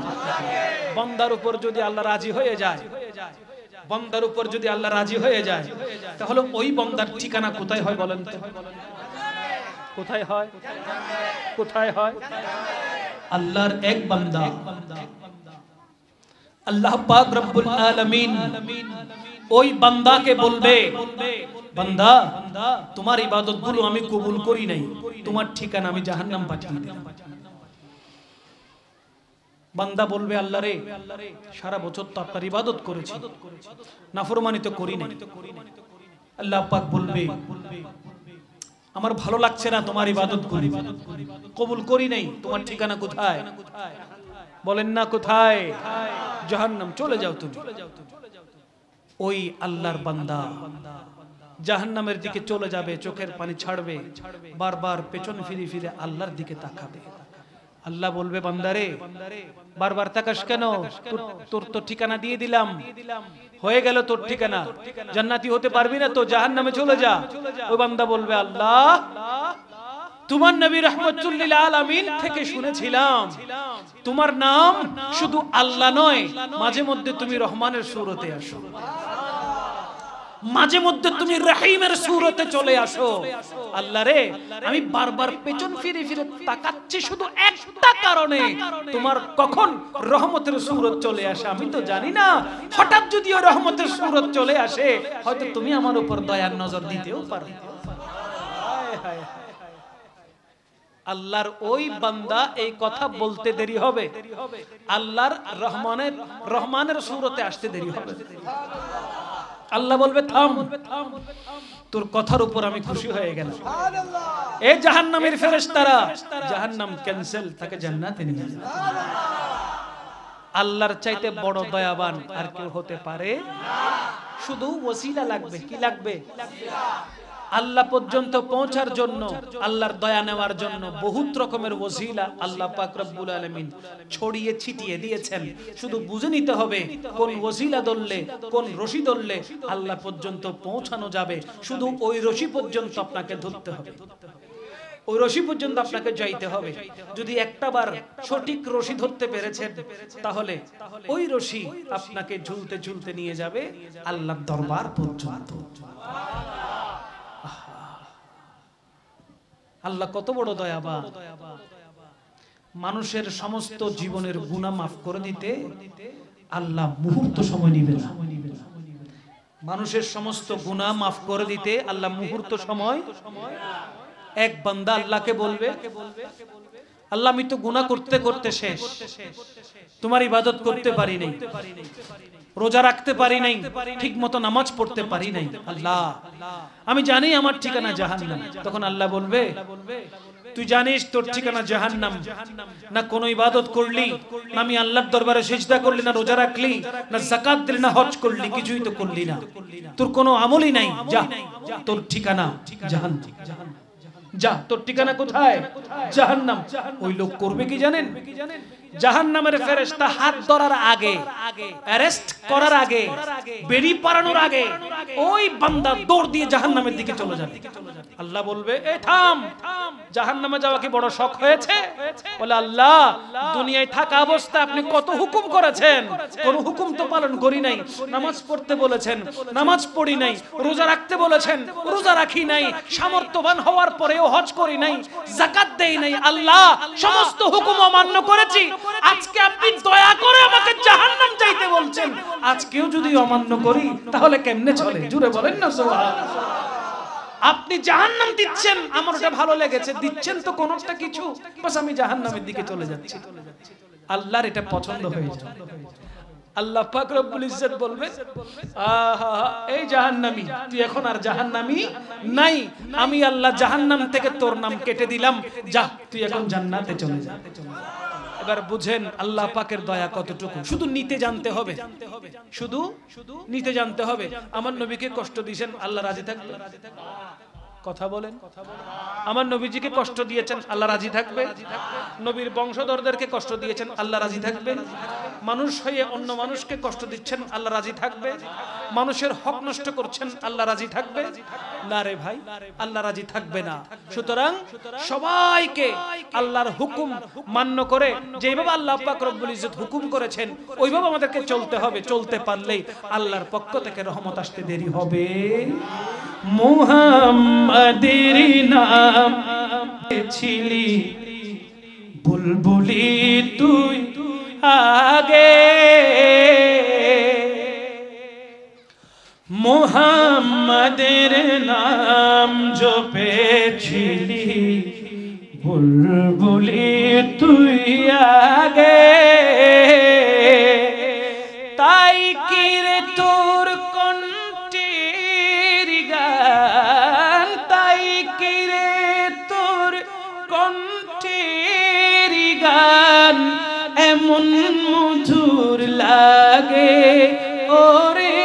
[SPEAKER 1] বান্দার উপর যদি আল্লাহ রাজি হয়ে যায়, বান্দার উপর যদি আল্লাহ রাজি হয়ে যায়, তাহলে ওই বান্দার ঠিকানা কোথায় হয় বলেন তো? কোথায় হয়? কোথায় হয়? আল্লাহর এক বান্দা, আল্লাহ পাক রব্বুল আলামিন ওই বান্দাকে বলবে, বান্দা তোমার ইবাদতগুলো আমি কবুল করি নাই, তোমার ঠিকানা আমি জাহান্নাম পাঠিয়ে দিলাম। বান্দা বলবে, আল্লাহ রে, সারা বছর তো আপনার ইবাদত করেছি, নাফরমানি তো করি নাই। আল্লাহ পাক বলবে, আমার ভালো লাগছে না তোমার ইবাদত করি, কবুল করি নাই, তোমার ঠিকানা কোথায়? বলেন না কোথায়? জাহান্নাম, চলে যাও তুমি। ওই আল্লাহর বান্দা জাহান্নামের দিকে চলে যাবে, চোখের পানি ছাড়বে, বারবার পেছন ফিরে ফিরে আল্লাহর দিকে তাকাবে। আল্লাহ বলবে, বান্দারে বারবার তাকাস কেন? তোর তো ঠিকানা দিয়ে দিলাম, হয়ে গেল তোর ঠিকানা, জান্নাতি হতে পারবি না তো, জাহান্নামে চলে যা। ওই বান্দা বলবে, আল্লাহ তোমার নবী রাহমাতুল লিল আলামিন থেকে শুনেছিলাম তোমার নাম শুধু আল্লাহ নয়, মাঝে মধ্যে তুমি রহমানের সূরতে আসো, মাঝে মধ্যে তুমি রহিমের সূরতে চলে আসো। আল্লাহ রে, আমি বারবার পেছন ফিরে ফিরে তাকাচ্ছি শুধু একটা কারণে, তোমার কখন রহমতের সূরত চলে আসে আমি তো জানি না। হঠাৎ যদি ওই রহমতের সূরত চলে আসে, হয়তো তুমি আমার উপর দয়ার নজর দিতেও পারো। আল্লাহর ওই বান্দা এই কথা বলতে দেরি হবে, আল্লাহর রহমানের সূরতে আসতে দেরি হবে। আল্লাহ বলবে, থাম, তোর কথার উপর আমি খুশি হয়ে গেলাম। এই জাহান্নামের ফেরেশতারা, জাহান্নাম ক্যান্সেল, তাকে জান্নাতে নিয়ে যাবে। আল্লাহর চাইতে বড় দয়াবান আর কেউ হতে পারে না। শুধু ওসিলা লাগবে, কি লাগবে? আল্লাহ পর্যন্ত পৌঁছার জন্য, আল্লাহর দয়া নেওয়ার জন্য বহুত রকমের ওসিলা আল্লাহ পাক রব্বুল আলামিন ছড়িয়ে ছিটিয়ে দিয়েছেন। শুধু বুঝে নিতে হবে কোন ওসিলা ধরলে, কোন রশি ধরলে আল্লাহ পর্যন্ত পৌঁছানো যাবে। শুধু ওই রশি পর্যন্ত আপনাকে ধরতে হবে, ওই রশি পর্যন্ত আপনাকে যাইতে হবে। যদি একটাবার সঠিক রশি ধরতে পেরেছেন, তাহলে ওই রশি আপনাকে ঝুলতে ঝুলতে নিয়ে যাবে আল্লাহর দরবার পর্যন্ত। আল্লাহ কত বড় দয়াবান। মানুষের সমস্ত জীবনের গুনাহ মাফ করে দিতে আল্লাহ মুহূর্ত সময় নেবেন না। মানুষের সমস্ত গুনাহ মাফ করে দিতে আল্লাহ মুহূর্ত সময়। এক বান্দা আল্লাহকে বলবে, আল্লাহ আমি তো গুনাহ করতে করতে শেষ, তোমার ইবাদত করতে পারি নাই, রোজা রাখতে পারি নাই, ঠিক মতো নামাজ পড়তে পারি নাই, আল্লাহ আমি জানি আমার ঠিকানা জাহান্নাম। তখন আল্লাহ বলবে, তুই জানিস তোর ঠিকানা জাহান্নাম, না কোনো ইবাদত করলি, না আমি আল্লাহর দরবারে সিজদা করলি, না রোজা রাখলি, না যাকাত দিলি, না হজ করলি, কিছুই তো করলি না, তোর কোনো আমলই নাই, যা তোর ঠিকানা জাহান্নাম। যা তোর ঠিকানা কোথায়? জাহান্নাম। ওই লোক করবে কি জানেন? জাহান্নামের ফেরেশতা হাত ধরার আগে, অ্যারেস্ট করার আগে, বেরি পারানোর আগে ওই বান্দা দৌড় দিয়ে জাহান্নামের দিকে চলে যাবে। আল্লাহ বলবে, এই থাম, জাহান্নামে যাওয়া কি বড় শখ হয়েছে? বলে, আল্লাহ দুনিয়ায় থাকা অবস্থায় আপনি কত হুকুম করেছেন, কোন হুকুম তো পালন করি নাই। নামাজ পড়তে বলেছেন, নামাজ পড়ি নাই। রোজা রাখতে বলেছেন, রোজা রাখি নাই। সামর্থ্যবান হওয়ার পরেও হজ করি নাই, যাকাত দেই নাই। আল্লাহ সমস্ত হুকুম অমান্য করেছি, আজকে আপনি দয়া করে আমাকে জাহান্নাম যাইতে বলছেন। আজকেও যদি অমান্য করি তাহলে কেমনে চলে? জুড়ে বলেন না সুবহানাল্লাহ। আপনি জাহান্নাম দিচ্ছেন, আমার ওটা ভালো লেগেছে, দিচ্ছেন তো কোনটা কিছু, বাস আমি জাহান্নামের দিকে চলে যাচ্ছি। আল্লাহর এটা পছন্দ হয়ে যায়। আল্লাহ পাক রব্বুল ইজ্জত বলবে, আহা এই জাহান্নামী, তুই এখন আর জাহান্নামী নাই, আমি আল্লাহ জাহান্নাম থেকে তোর নাম কেটে দিলাম, যা তুই এখন জান্নাতে চলে যা। এবার বুঝেন আল্লাহ পাকের দয়া কতটুকু। শুধু নিতে জানতে হবে, শুধু নিতে জানতে হবে। আমার নবীকে কষ্ট দিয়েছেন, আল্লাহ রাজি থাকবে? কথা বলেন। আমার নবীজিকে কষ্ট দিয়েছেন, আল্লাহ রাজি থাকবে? নবীর বংশধরদেরকে কষ্ট দিয়েছেন, আল্লাহ রাজি থাকবে? মানুষ হয়ে অন্য মানুষকে কষ্ট দিচ্ছেন, আল্লাহ রাজি থাকবে? মানুষের হক নষ্ট করছেন, আল্লাহ রাজি থাকবে? না রে ভাই, আল্লাহ রাজি থাকবে না। সুতরাং সবাইকে আল্লাহর হুকুম মান্য করে, যেভাবে আল্লাহ পাক রব্বুল ইজ্জত হুকুম করেছেন ওইভাবে আমাদেরকে চলতে হবে। চলতে পারলেই আল্লাহর পক্ষ থেকে রহমত আসতে দেরি হবে। মুহাম্মাদের নাম ছিলি বুলবুলি তুই আগে, মুহাম্মাদের নাম জপেছিলি বুলবুলি তুই আগে, তাই কি রে তোর কণ্ঠের গান, তাই কি রে তোর কণ্ঠের গান এমন মধুর লাগে, ওরে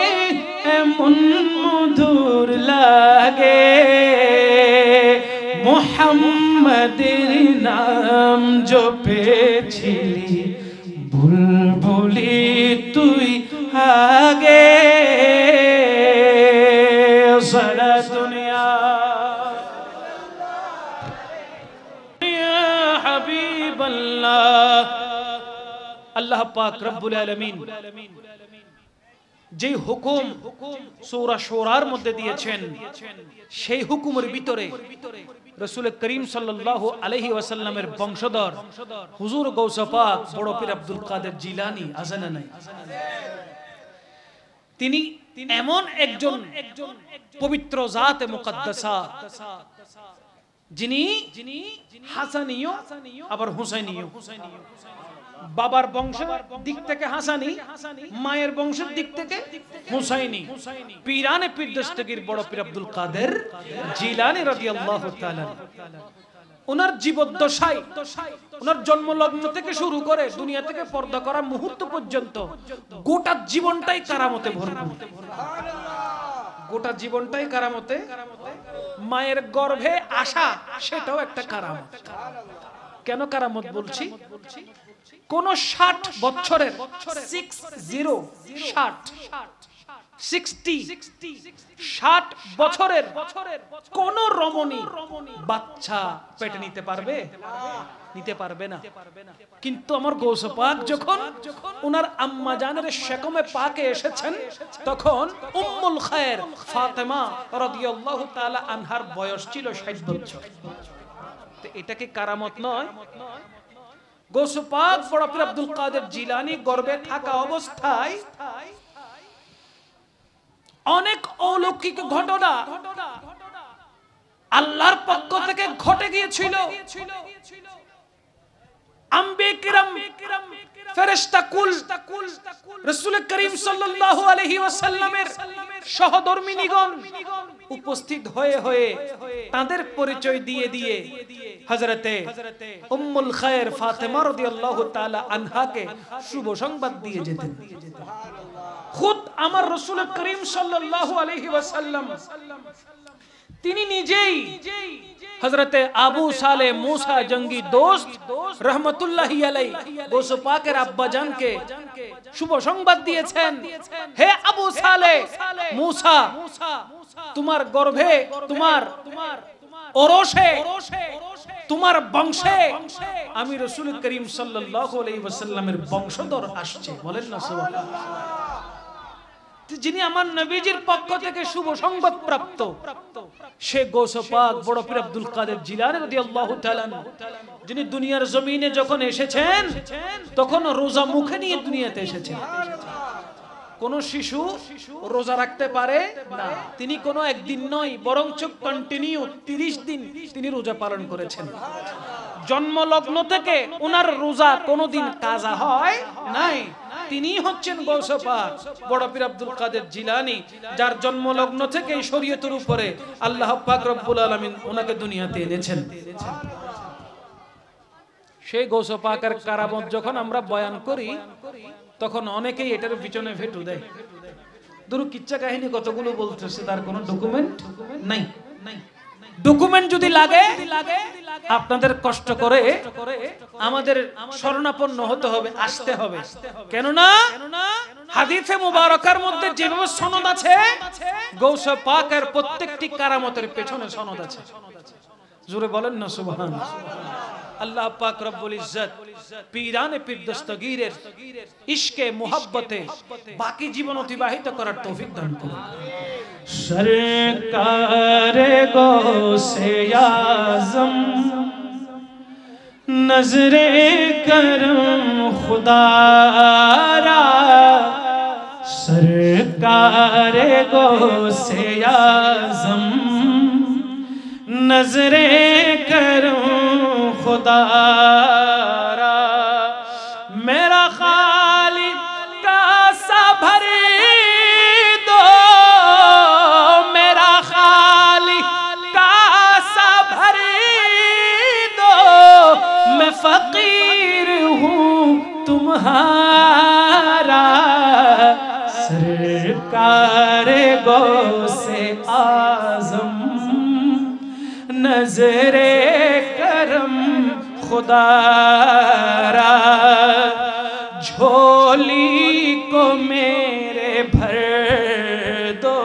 [SPEAKER 1] এমন মধুর লাগে। মুহাম্মাদের নাম জপেছিলি বুলবুলি তুই আগে, সারা দুনিয়া হাবিবাল্লাহ। আল্লাহ পাক রব্বুল আলামিন যে হুকুম সূরা শূরার মধ্যে দিয়েছেন, সেই হুকুমের ভিতরে রাসূল করিম সাল্লাল্লাহু আলাইহি ওয়াসাল্লামের বংশধর হুজুর গৌস পাক বড় পীর আব্দুল কাদের জিলানী আছেন না নাই? তিনি এমন একজন পবিত্র জাতে মুকদ্দাসা, যিনি হাসানীয় আবার হুসাইনীয়। বাবার বংশের দিক থেকে হাসানি, মায়ের বংশের দিক থেকে হুসাইনি। পীরানে পীর দস্তগীর বড় পীর আব্দুল কাদের জিলানী রাদিয়াল্লাহু তাআলা, ওনার জীবদ্দশায়, ওনার জন্মলগ্ন থেকে শুরু করে দুনিয়া থেকে পর্দা করার মুহূর্ত পর্যন্ত গোটা জীবনটাই কারামতে ভরপুর। গোটা জীবনটাই কারামতে। মায়ের গর্ভে আসা সেটাও একটা কারামত। কেন কারামত বলছি? কোন 60 বছরের 60 বছরের কোন রমণী বাচ্চা পেটে নিতে পারবে? নিতে পারবে না। কিন্তু আমার গৌস পাক যখন ওনার আম্মা জানের শেকমে পাকে এসেছেন, তখন উম্মুল খায়ের ফাতেমা রাদিয়াল্লাহু তাআলা আনহার বয়স ছিল 60 বছর। তো এটা কি কারামত নয়? গৌস পাক বড় পীর আব্দুল কাদের জিলানী গর্ভে থাকা অবস্থায় অনেক অলৌকিক ঘটনা আল্লাহর পক্ষ থেকে ঘটে গিয়েছিল। আম্বিয়া কিরাম, ফেরেশতা কুল, রাসূল করিম সাল্লাল্লাহু আলাইহি ওয়াসাল্লামের সহধর্মিণীগণ উপস্থিত হয়ে হয়ে তাদের পরিচয় দিয়ে দিয়ে হযরতে উম্মুল খায়ের ফাতেমা রাদিয়াল্লাহু তাআলা আনহাকে শুভ সংবাদ দিয়ে যেতেন। খুদ আমার রাসূল করিম সাল্লাল্লাহু আলাইহি ওয়াসাল্লাম তিনি নিজেই হযরতে আবু সালে মুসা জঙ্গি দোস্ত রহমতুল্লাহি আলাইহি গৌস পাকের আব্বা জানকে শুভ সংবাদ দিয়েছেন, হে আবু সালে মুসা, তোমার গর্ভে, তোমার ওরসে, তোমার বংশে আমি রাসূল করিম সাল্লাল্লাহু আলাইহি ওয়াসাল্লামের বংশধর আসছে। বলেন না সুবহানাল্লাহ। যিনি আমার নবীজির পক্ষ থেকে শুভ সংবাদ প্রাপ্ত, সে গৌস পাক বড় পীর আব্দুল কাদের জিলানী রাদিয়াল্লাহু তাআলা, যিনি দুনিয়ার জমিনে যখন এসেছেন তখন রোজা মুখে নিয়ে দুনিয়াতে এসেছেন। কোন শিশু রোজা রাখতে পারে না। তিনি কোনো একদিন নয়, বরঞ্চ কন্টিনিউ 30 দিন তিনি রোজা পালন করেছেন। জন্ম লগ্ন থেকে ওনার রোজা কোনোদিন কাজা হয় নাই। তিনি হচ্ছেন গৌস পাক বড় পীর আব্দুল কাদের জিলানী, যার জন্ম লগ্ন থেকে শরীয়তের উপরে আল্লাহ পাক রব্বুল আলামিন ওনাকে দুনিয়াতে এনেছেন। সেই গৌস পাকের কারামত যখন আমরা বয়ান করি তখন অনেকেই এটার পিছনে ভেটু দেয়। দুরু কিচ্ছা কাহিনী কতগুলো বলতেছে, তার কোনো ডকুমেন্ট নাই। ডকুমেন্ট যদি লাগে আপনাদের কষ্ট করে আমাদের শরণাপন্ন হতে হবে, আসতে হবে। কেননা হাদিসে মুবারকার মধ্যে যেভাবে সনদ আছে, গৌস পাকের প্রত্যেকটি কারামতের পেছনে সনদ আছে। জোরে বলেন না সুবহানাল্লাহ। আল্লাহ পাক রব্বুল ইজ্জত পীরানে পীর দস্তগীরের ইশকে মুহাব্বতে বাকি জীবন অতিবাহিত করার তৌফিক দান করুন। সরকারে গৌসে আযম নজরে করম খুদারা, সরকারে গৌসে আযম नजरे करूं खुदारा, मेरा खालिक का सा भर दो, मेरा खालिक का सा भर दो, मैं फकीर हूँ तुम्हारा, सरकार गौसे आज़म नजरे करम खुदारा, झोली को मेरे भर दो,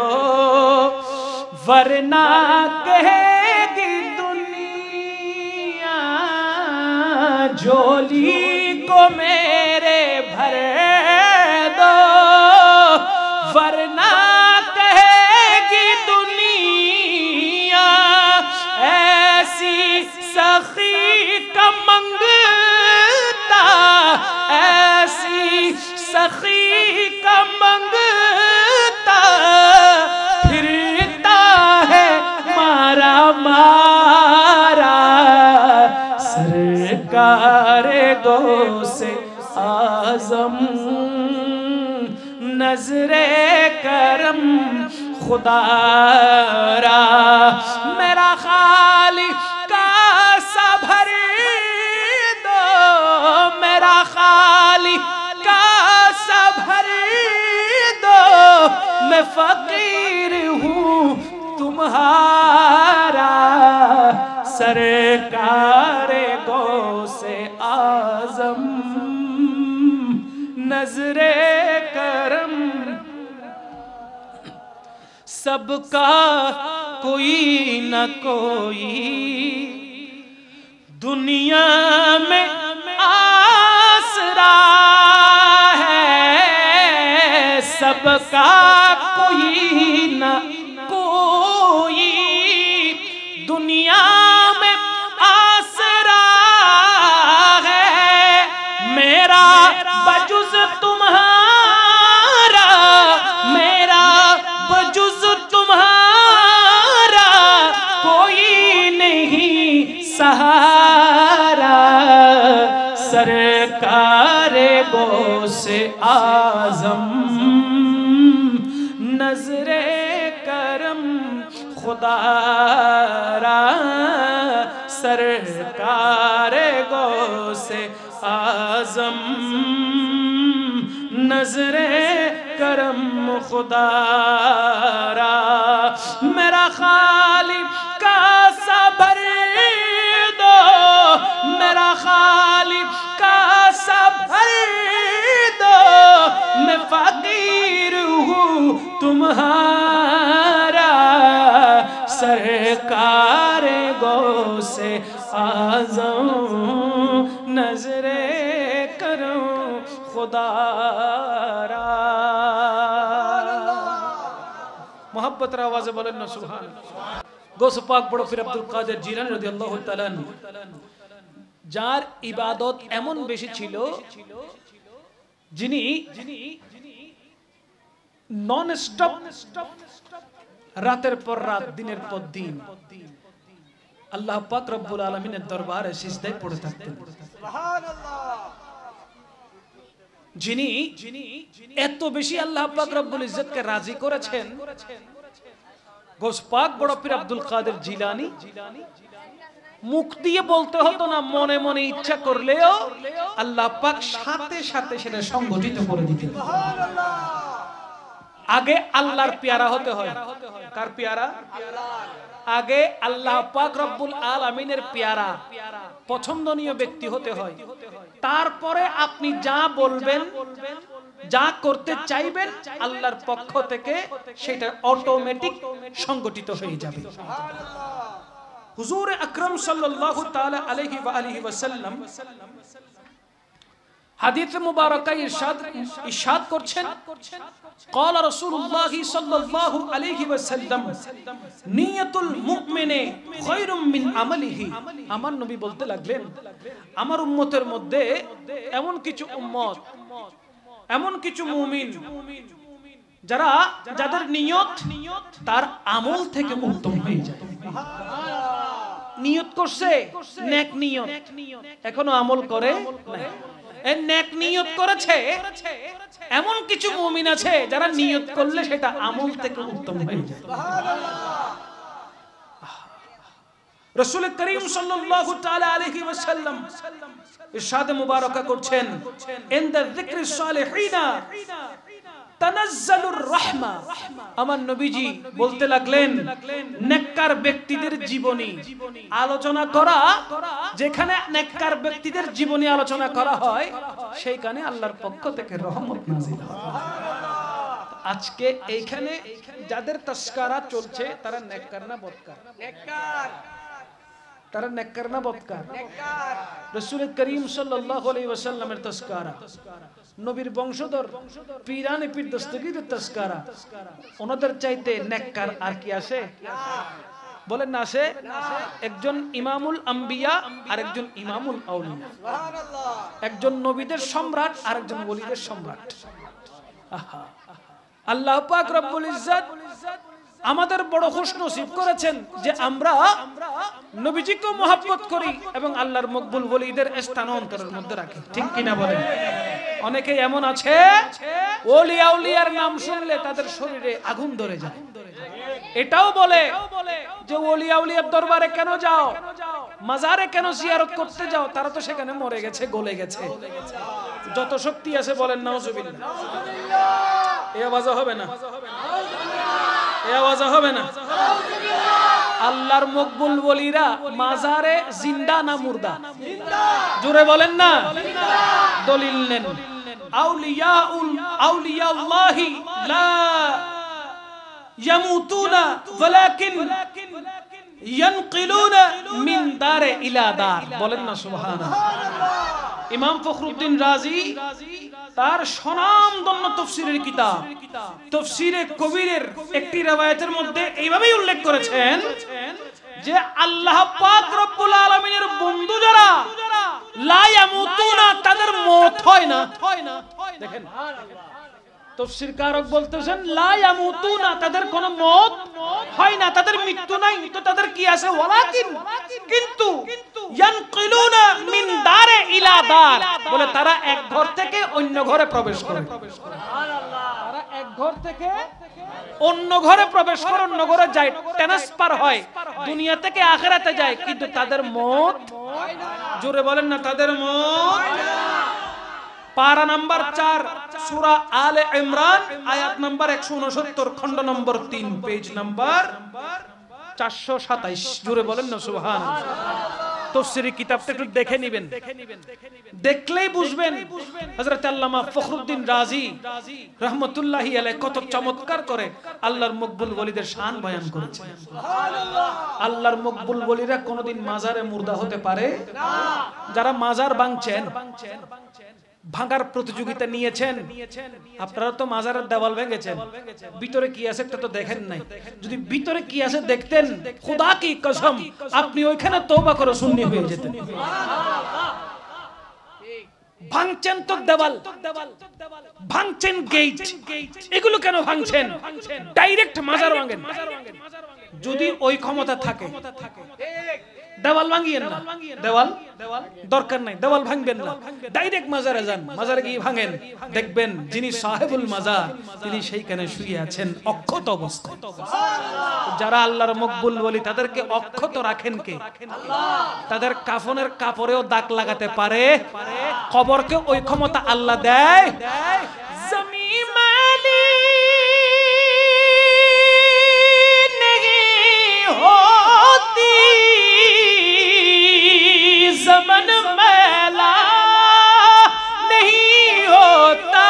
[SPEAKER 1] वरना कहेगी दुनिया, झोली को मेरे भर दो, वरना कहेगी दुनिया, ऐसी सखी का मंगता, ऐसी सखी का मंगता, फिरता है मारा मारा, सरकार गौसे आज़म नजरे करम खुदारा, मेरा खालिक का सा भर दो, मेरा खालिक का सा भर दो, मैं फकीर हूँ तुम्हारा सरकारे गौसे आजम नजरे करम सबका कोई न कोई दुनिया में आसरा है सबका कोई न कोई दुनिया में आसरा है मेरा बजुज तुम्हारा मेरा बजुज तुम्हारा कोई नहीं सहारा सरकारे गौसे आजम नजरे करम खुदारा सरकारे गौसे आजम नजरे करम खुदारा मेरा खालिब का सबर दो मेरा खालिब का सबर दो मैं फकीर हूँ तुम्हारा सरकार गौसे आज़म नजरे करो खुदारा मोहब्बत आवाज़े बोलें ना सुभान गौस पाक बड़ो फिर अब्दुल कादिर जिलानी রাদিয়াল্লাহু তাআলা যার ইবাদত এমন বেশি ছিল যিনি নন স্টপ রাতের পর রাত দিনের পর দিন আল্লাহ পাক রব্বুল আলামিনের দরবারে সিজদায় পড়ে থাকতেন সুবহানাল্লাহ যিনি এত বেশি আল্লাহ পাক রব্বুল ইজ্জতকে রাজি করেছেন গৌস পাক বড় পীর আব্দুল কাদের জিলানী মুখ দিয়ে বলতে হতো না মনে মনে ইচ্ছা করলেও আল্লাহ পাক সাথে সাথে সেটা সংগঠিত করে দিতেন সুবহানাল্লাহ আগে আল্লাহর পেয়ারা হতে হয় কার পেয়ারা আগে আল্লাহ পাক রব্বুল আলামিনের পেয়ারা পছন্দনীয় ব্যক্তি হতে হয় তারপরে আপনি যা বলবেন যা করতে চাইবেন আল্লাহর পক্ষ থেকে সেটা অটোমেটিক সংগঠিত হয়ে যাবে সুবহানাল্লাহ হুজুর আকরাম সাল্লাল্লাহু তাআলা আলাইহি ওয়া আলিহি ওয়াসাল্লাম হাদিস মুবারাকা ইরশাদ করছেন قال رسول الله صلى الله عليه وسلم নিয়াতুল মুমিনে খায়রুম মিন আমালিহি আমার নবী বলতে লাগলেন আমার উম্মতের মধ্যে এমন কিছু উম্মত এমন কিছু মুমিন যারা যাদের নিয়ত তার আমল থেকে উত্তম হয়ে যায় নিয়ত করছে নেক নিয়ত এখনো আমল করে না এই নেক নিয়ত করেছে এমন কিছু মুমিন আছে যারা নিয়ত করলে সেটা আমল থেকে উত্তম হয়ে যায় সুবহানাল্লাহ রাসূল করিম সাল্লাল্লাহু তাআলা আলাইহি ওয়াসাল্লাম ইরশাদ মুবারাকা করছেন ইনদা যিকরি সালিহিনা তানাজ্জালুর রাহমা আমার নবীজি বলতে লাগলেন নেককার ব্যক্তিদের জীবনী আলোচনা করা যেখানে নেককার ব্যক্তিদের জীবনী আলোচনা করা হয় সেইখানে আল্লাহর পক্ষ থেকে রহমত নাযিল হয় সুবহানাল্লাহ আজকে এইখানে যাদের তাসকারা চলছে তারা নেককার না বদকার নেককার তারা নেককার না বদকার নেককার রাসূল করিম সাল্লাল্লাহু আলাইহি ওয়াসাল্লামের তাসকারা নবীর বংশধর পীরানে পীর দস্তগীরের তাসকারা ওনাদের চাইতে নেককার আর কি আছে বলেন না আছে একজন ইমামুল আম্বিয়া আর একজন ইমামুল আউলিয়া সুবহানাল্লাহ একজন নবীদের সম্রাট আর একজন ওলিদের সম্রাট আহা আল্লাহ পাক রব্বুল ইজ্জত আমাদের বড় খুশনসিব করেছেন যে আমরা নবীজিকে মহব্বত করি এবং আল্লাহর মকবুল ওলিদের স্থান অন্তরের মধ্যে রাখি ঠিক কি না বলেন অনেকে এমন আছে ওলি আউলিয়ার নাম শুনলে তাদের শরীরে আগুন ধরে যায় এটাও বলে যে ওলি আউলিয়ার দরবারে কেন যাও মাজারে কেন জিয়ারত করতে যাও তারা তো সেখানে মরে গেছে গলে গেছে যত শক্তি আছে বলেন নাউজুবিল্লাহ এই আওয়াজ হবে না এই আওয়াজ হবে না আল্লাহর মকবুল ওলিরা মাজারে জিন্দা না মুর্দা? জোরে বলেন না। দলিল নেন, আউলিয়াউল্লাহি লা ইয়ামুতুনা ওয়ালাকিন ইয়ানকিলুনা মিন দারে ইলা দার। বলেন না সুবহানাল্লাহ। ইমাম ফখরুদ্দিন রাজি তার স্বনামধন্য তাফসীরের কিতাব তাফসীরে কবিরের একটি riwayতের মধ্যে এইভাবেই উল্লেখ করেছেন যে আল্লাহ পাক রব্বুল আলামিনের বন্ধু যারা লা ইয়ামুতুনা, তাদের মওত হয় না। দেখেন তাফসীর কারক বলতেছেন লা ইয়ামুতুনা, তাদের কোনো মওত হয় না, তাদের মৃত্যু নাই। তো তাদের কি আছে? ওয়ালাকিন, কিন্তু ইয়ানকিলুনা মিন দারে ইলা দার, বলে তারা এক ঘর থেকে অন্য ঘরে প্রবেশ করে। সুবহানাল্লাহ। তারা এক ঘর থেকে অন্য ঘরে প্রবেশ করে, অন্য ঘরে যায়, ট্রান্সফার হয়, দুনিয়া থেকে আখিরাতে যায়, কিন্তু তাদের মওত হয় না। জোরে বলেন না, তাদের মওত হয় না। পারা নাম্বার 4 সূরা আলে ইমরান আয়াত নাম্বার 169 খণ্ড নম্বর 3 পেজ নাম্বার 427। জোরে বলেন না সুবহানাল্লাহ। তাফসীরি কিতাবটা একটু দেখে নেবেন, দেখলেই বুঝবেন হযরত আল্লামা ফখরুদ্দিন রাজি রাহমাতুল্লাহি আলাইহি কত চমৎকার করে আল্লাহর মকবুল ওলিদের শান বয়ান করেছেন। সুবহানাল্লাহ। আল্লাহর মকবুল ওলিরা কোনোদিন মাজারে মুর্দা হতে পারে না। যারা মাজার ভাঙছেন, ভাঙার প্রতিযোগিতা নিয়েছেন, আপনারা তো মাজারের দেওয়াল ভেঙেছেন, ভিতরে কি আছে এটা তো দেখেন নাই। যদি ভিতরে কি আছে দেখতেন, খোদা কি কসম, আপনি ওইখানে তওবা করে সুন্নি হয়ে যেতেন। ভাঙছেন তো দেওয়াল, ভাঙছেন গেট, এগুলো কেন ভাঙছেন? ডাইরেক্ট মাজার ভাঙেন। যদি ওই ক্ষমতা থাকে, দেওয়াল ভাঙিয়েন না, দেওয়াল দরকার নাই, দেওয়াল ভাঙবেন না, ডাইরেক্ট মাজারে যান, মাজারে গিয়ে ভাঙেন, দেখবেন যিনি সাহেবুল মাজার তিনি সেইখানে শুয়ে আছেন অক্ষত অবস্থায়। যারা আল্লাহর মকবুল ওলি তাদেরকে অক্ষত রাখেন কে? আল্লাহ। তাদের কাফনের কাপড়েও দাগ লাগাতে পারে, কবরকে ওই ক্ষমতা আল্লাহ দেয়। জমি মালি नहीं होती, ज़मन मैला नहीं होता,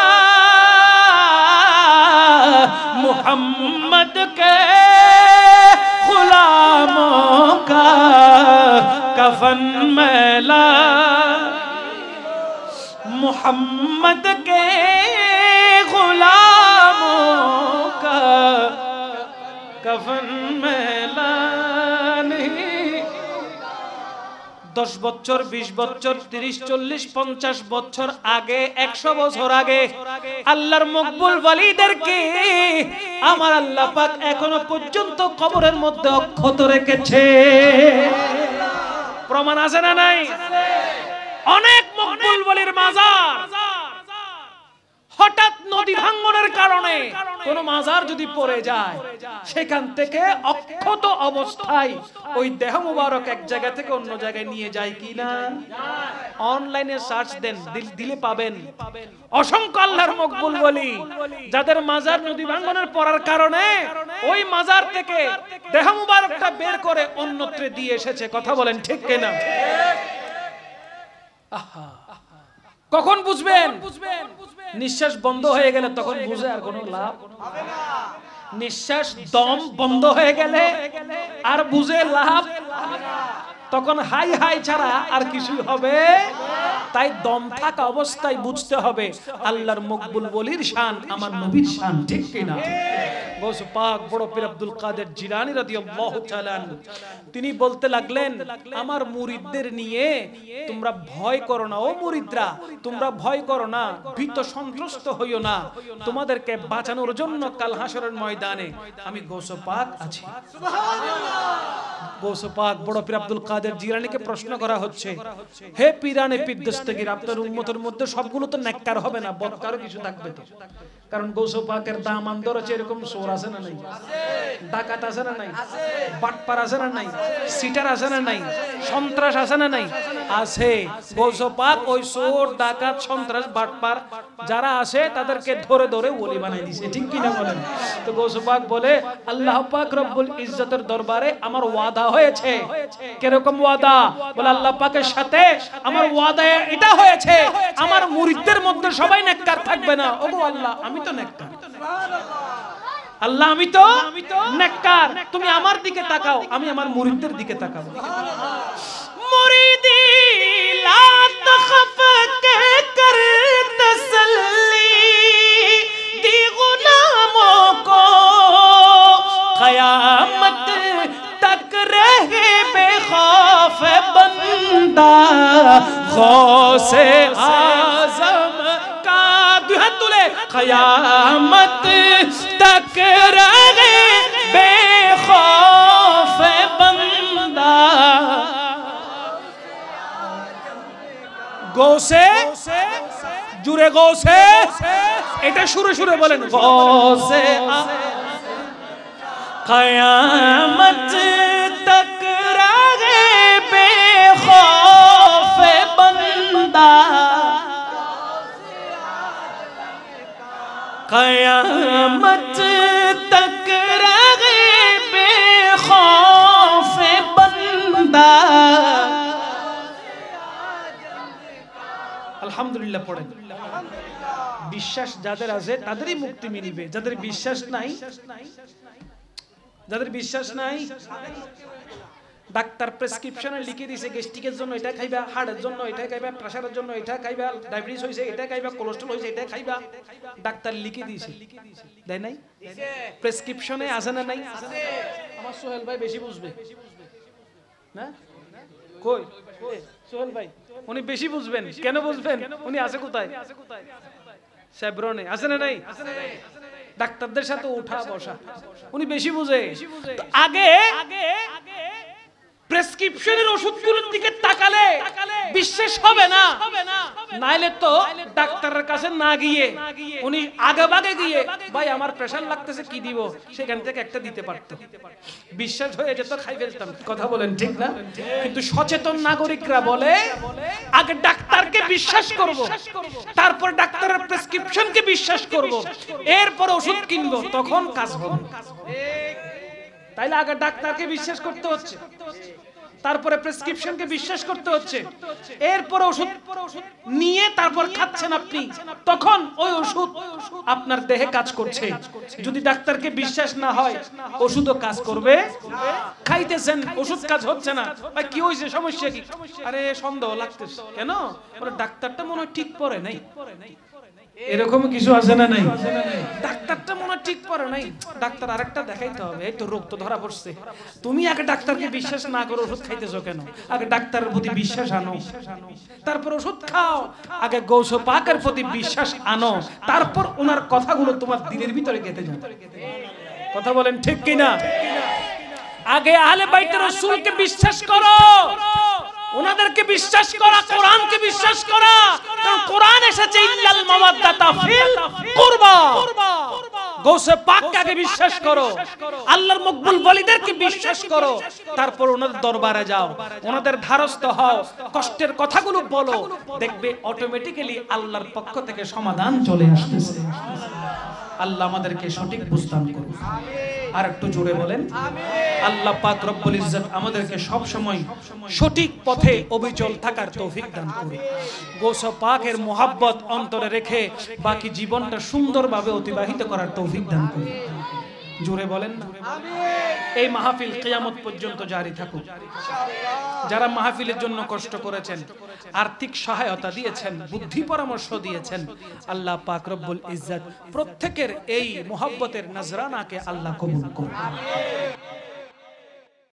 [SPEAKER 1] मोहम्मद के गुलामों का कफन मैला, मोहम्मद के गुलामों का कफन मैला नहीं। 10 বছর, 20 বছর, 30, 40, 50 বছর আগে, 100 বছর আগে আল্লাহর মকবুল ওলিদেরকে আমার আল্লাহ পাক এখনো পর্যন্ত কবরের মধ্যে অক্ষত রেখেছে। প্রমাণ আছে না নাই? অনেক মকবুল ওলির মাজার হঠাৎ নদী ভাঙ্গনের কারণে কোন মাজার যদি পড়ে যায়, সেখান থেকে অক্ষত অবস্থায় ওই দেহ মুবারক এক জায়গা থেকে অন্য জায়গায় নিয়ে যায় কিনা? অনলাইনে সার্চ দেন, দিলে পাবেন অসংখ্য আল্লাহর মকবুল ওলি যাদের মাজার নদী ভাঙ্গনের পড়ার কারণে ওই মাজার থেকে দেহ মুবারকটা বের করে অন্যত্রে দিয়ে এসেছে। কথা বলেন ঠিক কিনা? আহা, কখন বুঝবেন? নিঃশ্বাস বন্ধ হয়ে গেলে তখন বুঝে আর কোনো লাভ হবে না। নিঃশ্বাস দম বন্ধ হয়ে গেলে আর বুঝে লাভ হবে না। তখন হাই হাই ছাড়া আর কিছু হবে। তাই দম থাকা অবস্থায় বুঝতে হবে আল্লাহর মকবুল ওলির শান আমার নবীর শান, ঠিক কিনা? গৌস পাক বড় পীর আব্দুল কাদের জিলানী রাদিয়াল্লাহু তাআলা তিনি বলতে লাগলেন, আমার মুরিদদের নিয়ে তোমরা ভয় করো না, ও মুরিদরা তোমরা ভয় করো না, ভীত সন্ত্রস্ত হইও না, তোমাদেরকে বাঁচানোর জন্য কাল হাসরের ময়দানে আমি গৌস পাক আছি। সুবহানাল্লাহ। গৌস পাক বড় পীর আব্দুল কাদের জিলানীকে প্রশ্ন করা হচ্ছে, হে পীরানে পীর দস্তগীর, আপনার উম্মতের মধ্যে সবগুলো তো নেককার হবে না, বদকারও কিছু থাকবে তো? কারণ গৌস পাকের দামান ধরেছে এরকম চোর আছে না নাই? ডাকাত আছে না নাই? বাটপার আছে না নাই? সিটার আছে না নাই? সন্ত্রাস আছে না নাই? আছে। গৌসে পাক ওই চোর ডাকাত সন্ত্রাস বাটপার যারা আসে তাদেরকে ধরে ধরে ওলি বানাই দিয়েছে, ঠিক কি না বলেন? তো গৌসে পাক বলে আল্লাহ পাক রব্বুল ইজ্জতের দরবারে আমার ওয়াদা হয়েছে। কিরকম ওয়াদা? বলে আল্লাহ পাকের সাথে আমার ওয়াদা এটা হয়েছে, আমার মুরিদদের মধ্যে সবাই নেককার থাকবে না। ওগো আল্লাহ, আমি তো নেককার, আল্লাহ আমি তো নেককার, তুমি আমার দিকে তাকাও, আমি আমার মুরিদদের দিকে তাকাবো। মুরিদি লা তখফ কে কর তসল্লি দি গুলামো কো क़यामत तक रहे बेखौफ बंदा गौसे आज़म का दुहत तुले क़यामत तक रहे बेखौफ बंदा गौसे जुरे गौसे এটা সুরে সুরে বলেন गौसे क़यामत तक रहे बेखौफ बंदा क़यामत तक रहे बेखौफ बंदा। আলহামদুলিল্লাহ পড়েন। বিশ্বাস যাদের আছে তাদেরই মুক্তি মিলবে, যাদের বিশ্বাস নাই, যাদের বিশ্বাস নাই, ডাক্তার প্রেসক্রিপশনে লিখে দিয়েছে গ্যাস্ট্রিকের জন্য এটা খাইবা, হার্টের জন্য এটা খাইবা, প্রেসারের জন্য এটা খাইবা, ডায়াবেটিস হইছে এটা খাইবা, কোলেস্ট্রল হইছে এটা খাইবা, ডাক্তার লিখে দিয়েছে, দেয় নাই? প্রেসক্রিপশনে আছে না নাই? আমার সোহেল ভাই বেশি বুঝবে না? কই সোহেল ভাই, উনি বেশি বুঝবেন। কেন বুঝবেন? উনি আছে কোথায়? সেব্রনে আছে না নাই? ডাক্তারদের সাথে উঠা বসা, উনি বেশি বুঝে। আগে প্রেসক্রিপশনের ওষুধগুলোর দিকে তাকালে বিশ্বাস হবে না, নাইলে তো ডাক্তারের কাছে না গিয়ে উনি আগে ভাগে গিয়ে ভাই আমার প্রেসার লাগতেছে কি দিব, সেখান থেকে একটা দিতে পারতো, বিশ্বাস হয়ে যেত, খাই ফেলতাম। কথা বলেন ঠিক না? কিন্তু সচেতন নাগরিকরা বলে আগে ডাক্তারকে বিশ্বাস করব, তারপর ডাক্তারের প্রেসক্রিপশনকে বিশ্বাস করব, এরপর ওষুধ কিনবো, তখন কাজ হবে। তাইলে আগে ডাক্তারকে বিশ্বাস করতে হচ্ছে, তারপরে প্রেসক্রিপশনকে বিশ্বাস করতে হচ্ছে, এরপর ওষুধ নিয়ে তারপর খাচ্ছেন আপনি, তখন ওই ওষুধ আপনার দেহে কাজ করছে। যদি ডাক্তারকে বিশ্বাস না হয় ওষুধও কাজ করবে। খাইতেছেন ওষুধ কাজ হচ্ছে না, ভাই কি হয়েছে, সমস্যা কি? আরে সন্দেহ লাগতেছে, কেন? ডাক্তারটা মনে হয় ঠিক পড়ে নাই, এরকম কিছু আছে না নাই? ডাক্তারটা মনে ঠিক পড়ে নাই, ডাক্তার আরেকটা দেখাইতে হবে, এই তো রোগ তো ধরা পড়ছে। তুমি আগে ডাক্তারকে বিশ্বাস না করে ওষুধ খাইতেছো কেন? আগে ডাক্তারের প্রতি বিশ্বাস আনো, তারপর ওষুধ খাও। আগে গৌসে পাকের প্রতি বিশ্বাস আনো, তারপর ওনার কথাগুলো তোমার দিলের ভিতরে গেঁথে যাবে। কথা বলেন ঠিক কিনা? আগে আহলে বাইত রাসূলকে বিশ্বাস করো, ওনাদেরকে বিশ্বাস করা, কোরআনকে বিশ্বাস করা, কারণ কোরআন এসেছে ইল্লাল মাওয়াদ্দাতা ফিল কুরবা। গৌসে পাককে বিশ্বাস করো, আল্লাহর মকবুল ওলিদেরকে বিশ্বাস করো, তারপর ওনাদের দরবারে যাও, ওনাদের ধারস্থ হও, কষ্টের কথাগুলো বলো, দেখবে অটোমেটিক্যালি আল্লাহর পক্ষ থেকে সমাধান চলে আসতেছে। আল্লাহ আমাদেরকে সঠিক বুঝদান করুন। আর একটু জোরে বলেন আল্লাহ পাক রব্বুল ইজ্জত আমাদেরকে সব সময় সঠিক পথে অবিচল থাকার তৌফিক দান করুন। গৌসে পাকের মোহাব্বত অন্তরে রেখে বাকি জীবনটা সুন্দরভাবে অতিবাহিত করার তৌফিক দান করুন। জোরে বলেন না আমিন। এই মাহফিল কিয়ামত পর্যন্ত জারি থাকুক। যারা মাহফিলের জন্য কষ্ট করেছেন, আর্থিক সহায়তা দিয়েছেন, বুদ্ধি পরামর্শ দিয়েছেন, আল্লাহ পাক রব্বুল ইজ্জত প্রত্যেকের এই মোহাব্বতের নজরানাকে আল্লাহ কবুল করুন।